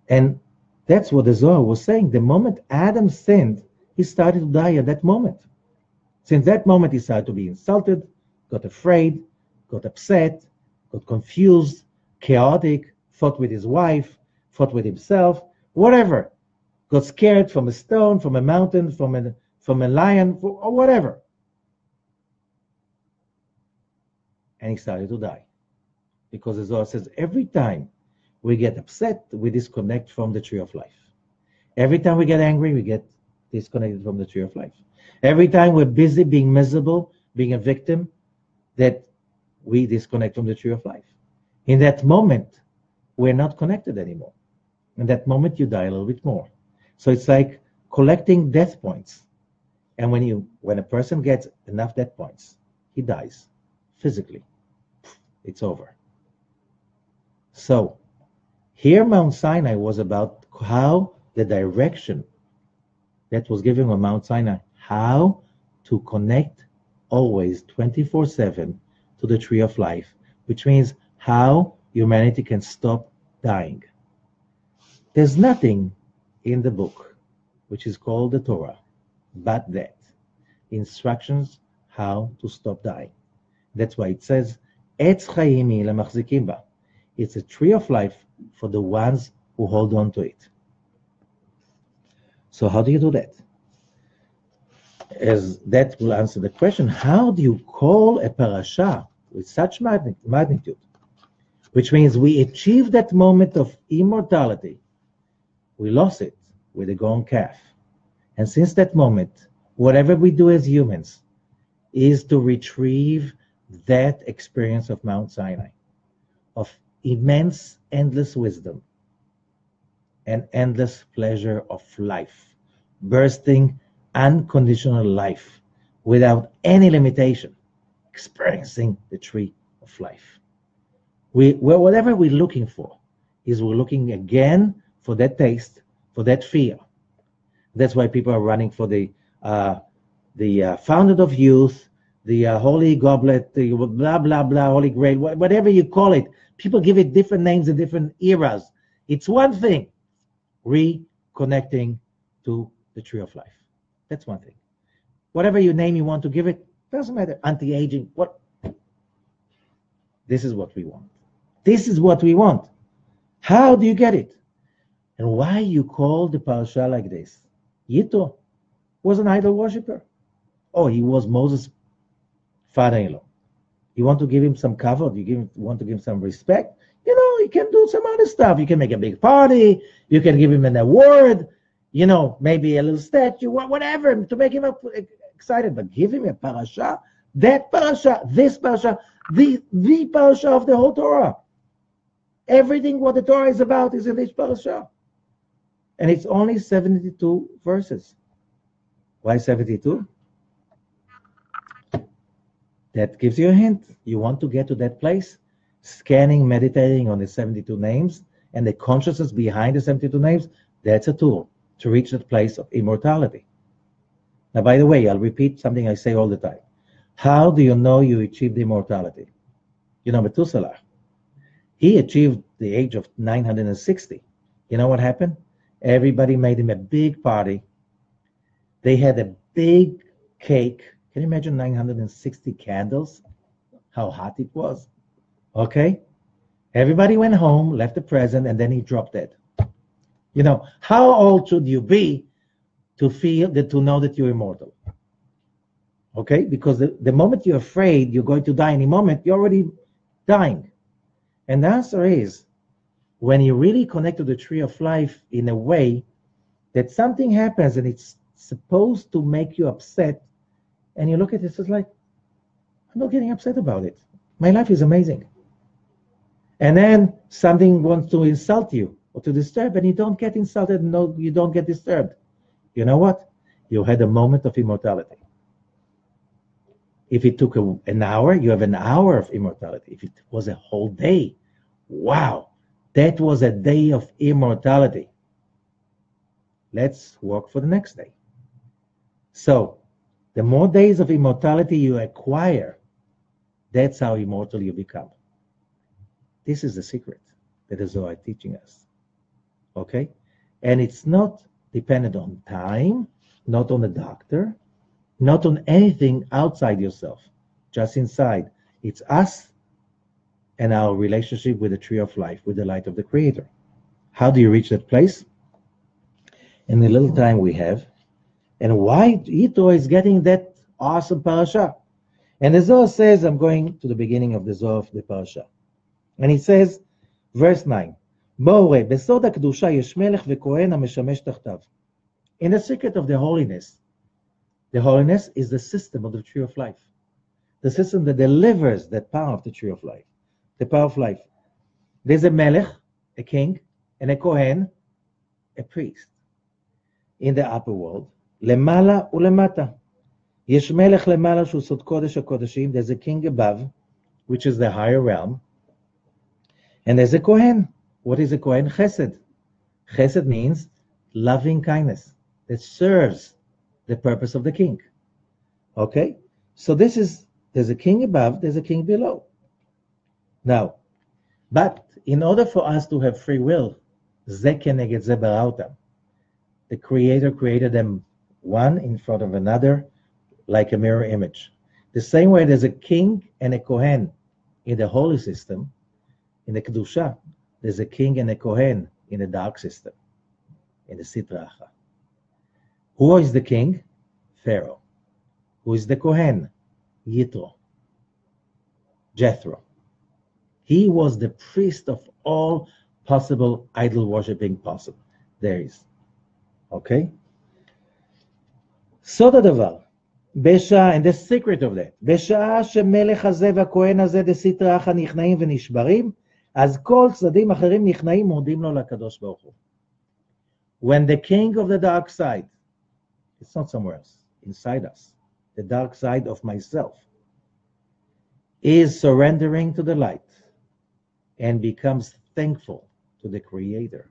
And that's what the Zohar was saying. The moment Adam sinned, he started to die at that moment. Since that moment, he started to be insulted, got afraid, got upset, got confused, chaotic, fought with his wife, fought with himself, whatever. Got scared from a stone, from a mountain, from a lion, or whatever. And he started to die. Because the Zohar says every time we get upset, we disconnect from the tree of life. Every time we get angry, we get disconnected from the tree of life. Every time we're busy being miserable, being a victim, that we disconnect from the tree of life. In that moment, we're not connected anymore. In that moment, you die a little bit more. So it's like collecting death points. And when a person gets enough death points, he dies physically. It's over. So here Mount Sinai was about how the direction that was given on Mount Sinai, how to connect always 24/7 to the tree of life, which means how humanity can stop dying. There's nothing in the book, which is called the Torah, but that. Instructions how to stop dying. That's why it says, Etz Chaim lemachzikim ba. It's a tree of life for the ones who hold on to it. So how do you do that? As that will answer the question, how do you call a parasha with such magnitude? Which means we achieved that moment of immortality. We lost it with the golden calf. And since that moment, whatever we do as humans is to retrieve that experience of Mount Sinai, of immense, endless wisdom and endless pleasure of life, bursting unconditional life without any limitation, experiencing the tree of life. Whatever we're looking for is we're looking again for that taste, for that fear. That's why people are running for the fountain of youth, the holy goblet, the blah, blah, blah, holy grail, whatever you call it. People give it different names in different eras. It's one thing, reconnecting to the tree of life. That's one thing. Whatever you name you want to give it, doesn't matter. Anti-aging, what? This is what we want. This is what we want. How do you get it? And why you call the parasha like this? Yitro was an idol worshiper. Oh, he was Moses' father-in-law. You want to give him some kavod? Want to give him some respect? You can do some other stuff. You can make a big party. You can give him an award. Maybe a little statue, whatever, to make him excited. But give him a parasha, that parasha, this parasha, the parasha of the whole Torah. Everything what the Torah is about is in this parasha. And it's only 72 verses. Why 72? That gives you a hint. You want to get to that place, scanning, meditating on the 72 names and the consciousness behind the 72 names. That's a tool to reach that place of immortality. Now, by the way, I'll repeat something I say all the time. How do you know you achieved immortality? Methuselah, he achieved the age of 960. You know what happened? Everybody made him a big party. They had a big cake. Can you imagine 960 candles? How hot it was. Okay? Everybody went home, left a present, and then he dropped dead. How old should you be to know that you're immortal? Okay? Because the moment you're afraid you're going to die any moment, you're already dying. And the answer is, when you really connect to the tree of life in a way that something happens and it's supposed to make you upset, and you look at it, it's like, I'm not getting upset about it. My life is amazing. And then something wants to insult you or to disturb, and you don't get insulted, no, you don't get disturbed. You know what? You had a moment of immortality. If it took an hour, you have an hour of immortality. If it was a whole day, wow, that was a day of immortality. Let's work for the next day. So, the more days of immortality you acquire, that's how immortal you become. This is the secret that the Zohar is teaching us. Okay? And it's not dependent on time, not on the doctor, not on anything outside yourself, just inside. It's us and our relationship with the tree of life, with the light of the Creator. How do you reach that place? In the little time we have, and why Yitro is getting that awesome parasha. And the Zohar says, I'm going to the beginning of the Zohar of the parasha. And he says, verse 9, בואו ראה, בסוד הקדושה יש מלך וכהן המשמש תחתיו. In the secret of the holiness is the system of the tree of life. The system that delivers that power of the tree of life. The power of life. There's a melech, a king, and a kohen, a priest. In the upper world, למעלה ולמטה. יש מלך למעלה שהוא סוד קודש הקודשים. There's a king above, which is the higher realm. And there's a kohen. What is a kohen? Chesed. Chesed means loving kindness that serves the purpose of the king. Okay? So there's a king above, there's a king below. Now, but in order for us to have free will, זה כנגד זה ברא אותם. The Creator created them one in front of another like a mirror image. The same way there's a king and a kohen in the holy system, in the Kedusha, there's a king and a kohen in the dark system, in the Sitra Achra. Who is the king? Pharaoh. Who is the kohen? Yitro. Jethro. He was the priest of all possible idol worshipping possible. There is. Okay? סוד הדבר, בשעה, and the secret of that, בשעה שמלך הזה והכהן הזה דסתרא אחרא נכנעים ונשברים, אז כל צדדים אחרים נכנעים מודים לו לקדוש ברוך הוא. When the king of the dark side, it's not somewhere else, inside us, the dark side of myself, is surrendering to the light and becomes thankful to the Creator,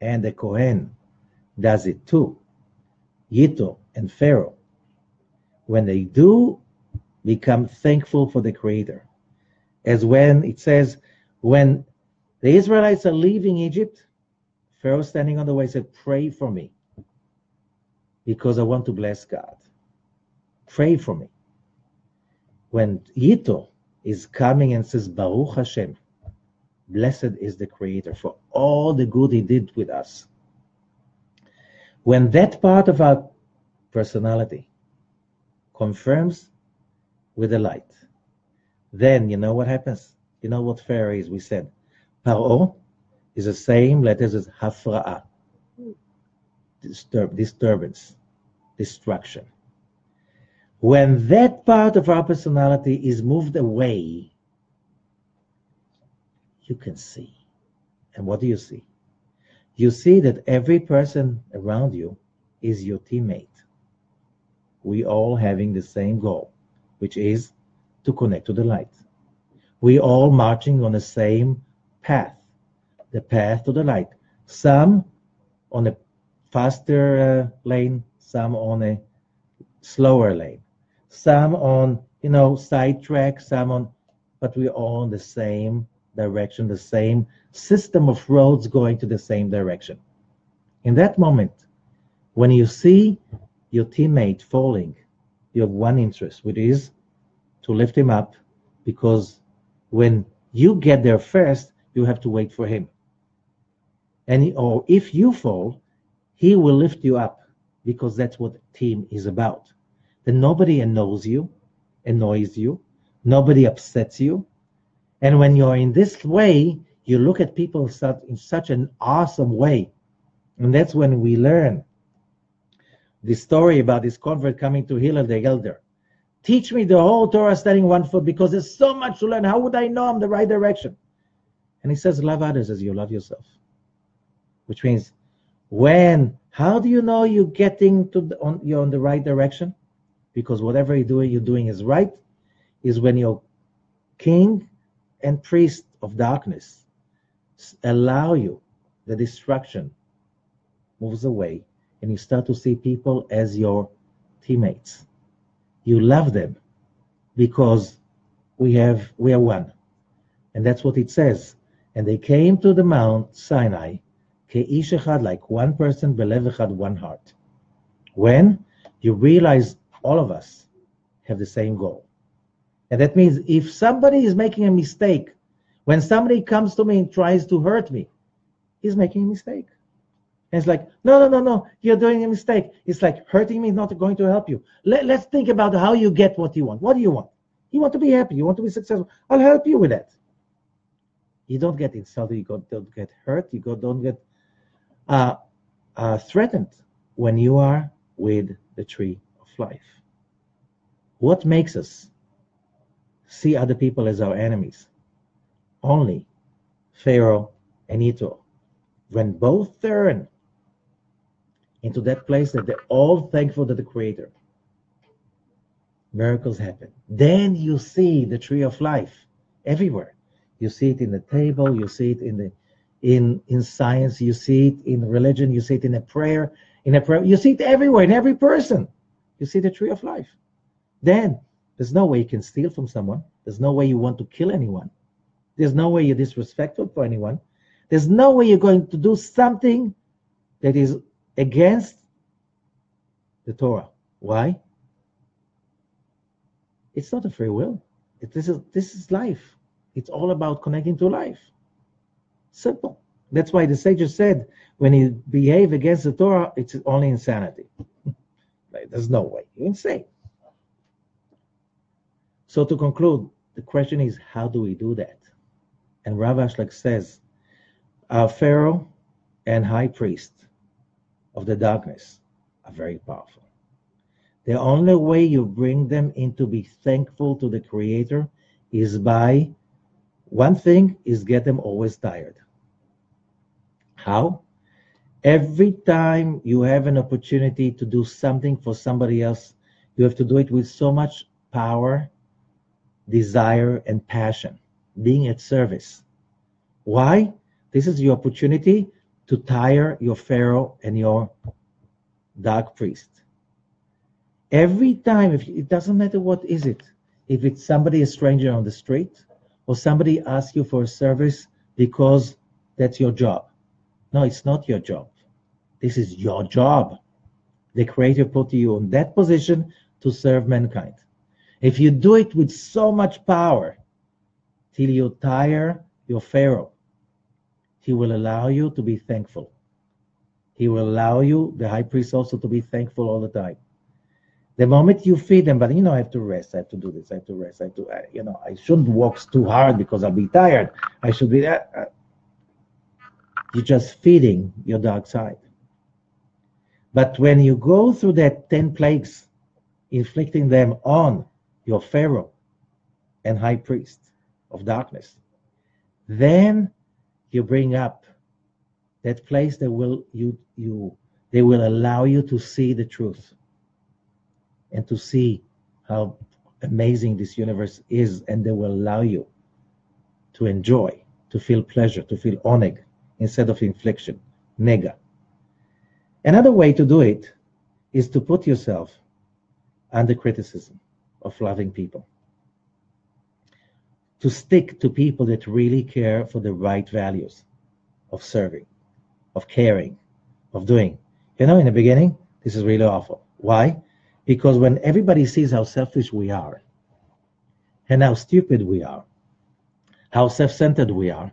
and the Kohen does it too, Yitro and Pharaoh, when they do become thankful for the Creator, as when it says, when the Israelites are leaving Egypt, Pharaoh standing on the way said, pray for me, because I want to bless God. Pray for me. When Yitro is coming and says, Baruch Hashem, blessed is the Creator for all the good He did with us. When that part of our personality confirms with the light, then you know what happens? You know what Pharaoh is? We said, Paro is the same letters as Hafra'ah, disturbance, destruction. When that part of our personality is moved away, you can see. And what do you see? You see that every person around you is your teammate. We all having the same goal, which is to connect to the light. We all marching on the same path, the path to the light. Some on a faster lane, some on a slower lane, some on, side track, some on, but we're all in the same direction, the same system of roads going to the same direction. In that moment, when you see your teammate falling, you have one interest, which is to lift him up, because when you get there first, you have to wait for him. Or if you fall, he will lift you up, because that's what team is about. Then nobody annoys you, nobody upsets you. And when you're in this way, you look at people in such an awesome way. And that's when we learn the story about this convert coming to Hillel the elder. Teach me the whole Torah standing 1 foot, because there's so much to learn. How would I know I'm the right direction? And he says, love others as you love yourself. Which means, how do you know you're getting you're on the right direction? Because whatever you're doing is right, is when your king and priest of darkness allow you, the destruction moves away, and you start to see people as your teammates. You love them because we are one. And that's what it says. And they came to the Mount Sinai, Ke'ish echad, like one person, belev echad, one heart. When you realize all of us have the same goal. And that means if somebody is making a mistake, when somebody comes to me and tries to hurt me, he's making a mistake. And it's like, no, you're doing a mistake. It's like, hurting me is not going to help you. Let's think about how you get what you want. What do you want? You want to be happy. You want to be successful. I'll help you with that. You don't get insulted. Don't get hurt. Don't get uh, threatened when you are with the tree of life. What makes us see other people as our enemies? Only Pharaoh and Yitro. When both turn into that place that they're all thankful to the Creator, miracles happen. Then you see the tree of life everywhere. You see it in the table. You see it in science. You see it in religion. You see it in a prayer. You see it everywhere in every person. You see the tree of life. Then there's no way you can steal from someone. There's no way you want to kill anyone. There's no way you're disrespectful for anyone. There's no way you're going to do something that is against the Torah. Why? It's not a free will. This is life. It's all about connecting to life. Simple. That's why the sages said, when you behave against the Torah, it's only insanity. There's no way. You're insane. So to conclude, the question is, how do we do that? And Rav Ashlag says, our Pharaoh and high priest of the darkness are very powerful. The only way you bring them into be thankful to the Creator is by, one thing is get them always tired. How? Every time you have an opportunity to do something for somebody else, you have to do it with so much power, desire, and passion, being at service. Why? This is your opportunity to tire your Pharaoh and your dark priest. Every time, it doesn't matter what is it, if it's somebody, a stranger on the street, or somebody asks you for a service because that's your job. No, it's not your job. This is your job. The Creator put you in that position to serve mankind. If you do it with so much power till you tire your Pharaoh, he will allow you to be thankful. He will allow you, the high priest, also to be thankful all the time. The moment you feed them, but I have to rest, I have to do this, I have to rest, I shouldn't walk too hard because I'll be tired. I should be that. You're just feeding your dark side. But when you go through that 10 plagues, inflicting them on your Pharaoh and high priest of darkness, then you bring up that place that they will allow you to see the truth and to see how amazing this universe is, and they will allow you to enjoy, to feel pleasure, to feel oneg instead of infliction, nega. Another way to do it is to put yourself under criticism of loving people, to stick to people that really care for the right values of serving, of caring, of doing. In the beginning, this is really awful. Why? Because when everybody sees how selfish we are and how stupid we are, how self-centered we are,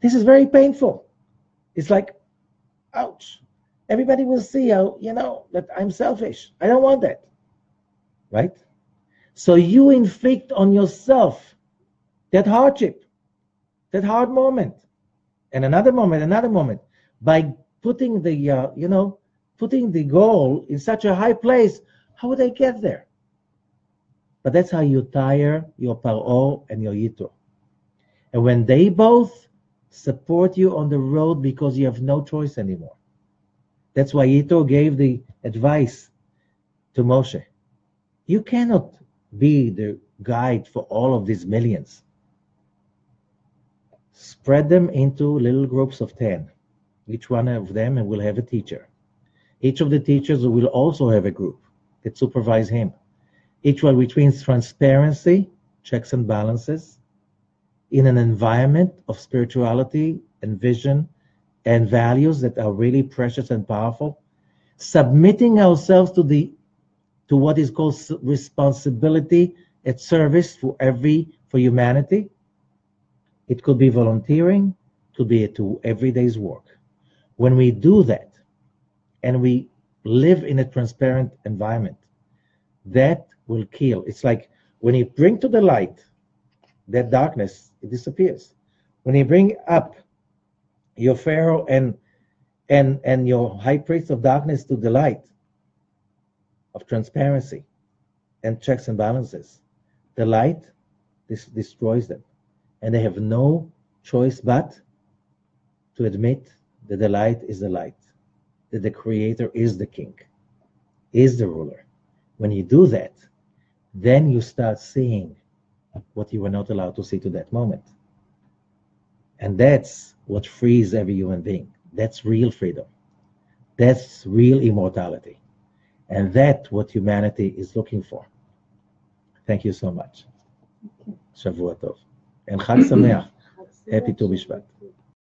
this is very painful. It's like, ouch. Everybody will see how, that I'm selfish. I don't want that. Right? So you inflict on yourself that hardship, that hard moment, and another moment, by putting the goal in such a high place. How would I get there? But that's how you tire your Paro and your Yitro. And when they both support you on the road because you have no choice anymore. That's why Yitro gave the advice to Moshe. You cannot be the guide for all of these millions. Spread them into little groups of 10. Each one of them will have a teacher. Each of the teachers will also have a group that supervise him. Each one which means transparency, checks and balances, in an environment of spirituality and vision and values that are really precious and powerful, submitting ourselves to what is called responsibility at service for humanity. It could be volunteering, could be to everyday's work. When we do that and we live in a transparent environment, that will kill. It's like when you bring to the light that darkness, it disappears. When you bring up your Pharaoh and your high priest of darkness to the light of transparency and checks and balances, the light destroys them. And they have no choice but to admit that the light is the light, that the creator is the king, is the ruler. When you do that, then you start seeing what you were not allowed to see to that moment. And that's what frees every human being. That's real freedom. That's real immortality. And that's what humanity is looking for. Thank you so much. Shavua Tov. And Chag Sameach. Happy Tu B'Shvat.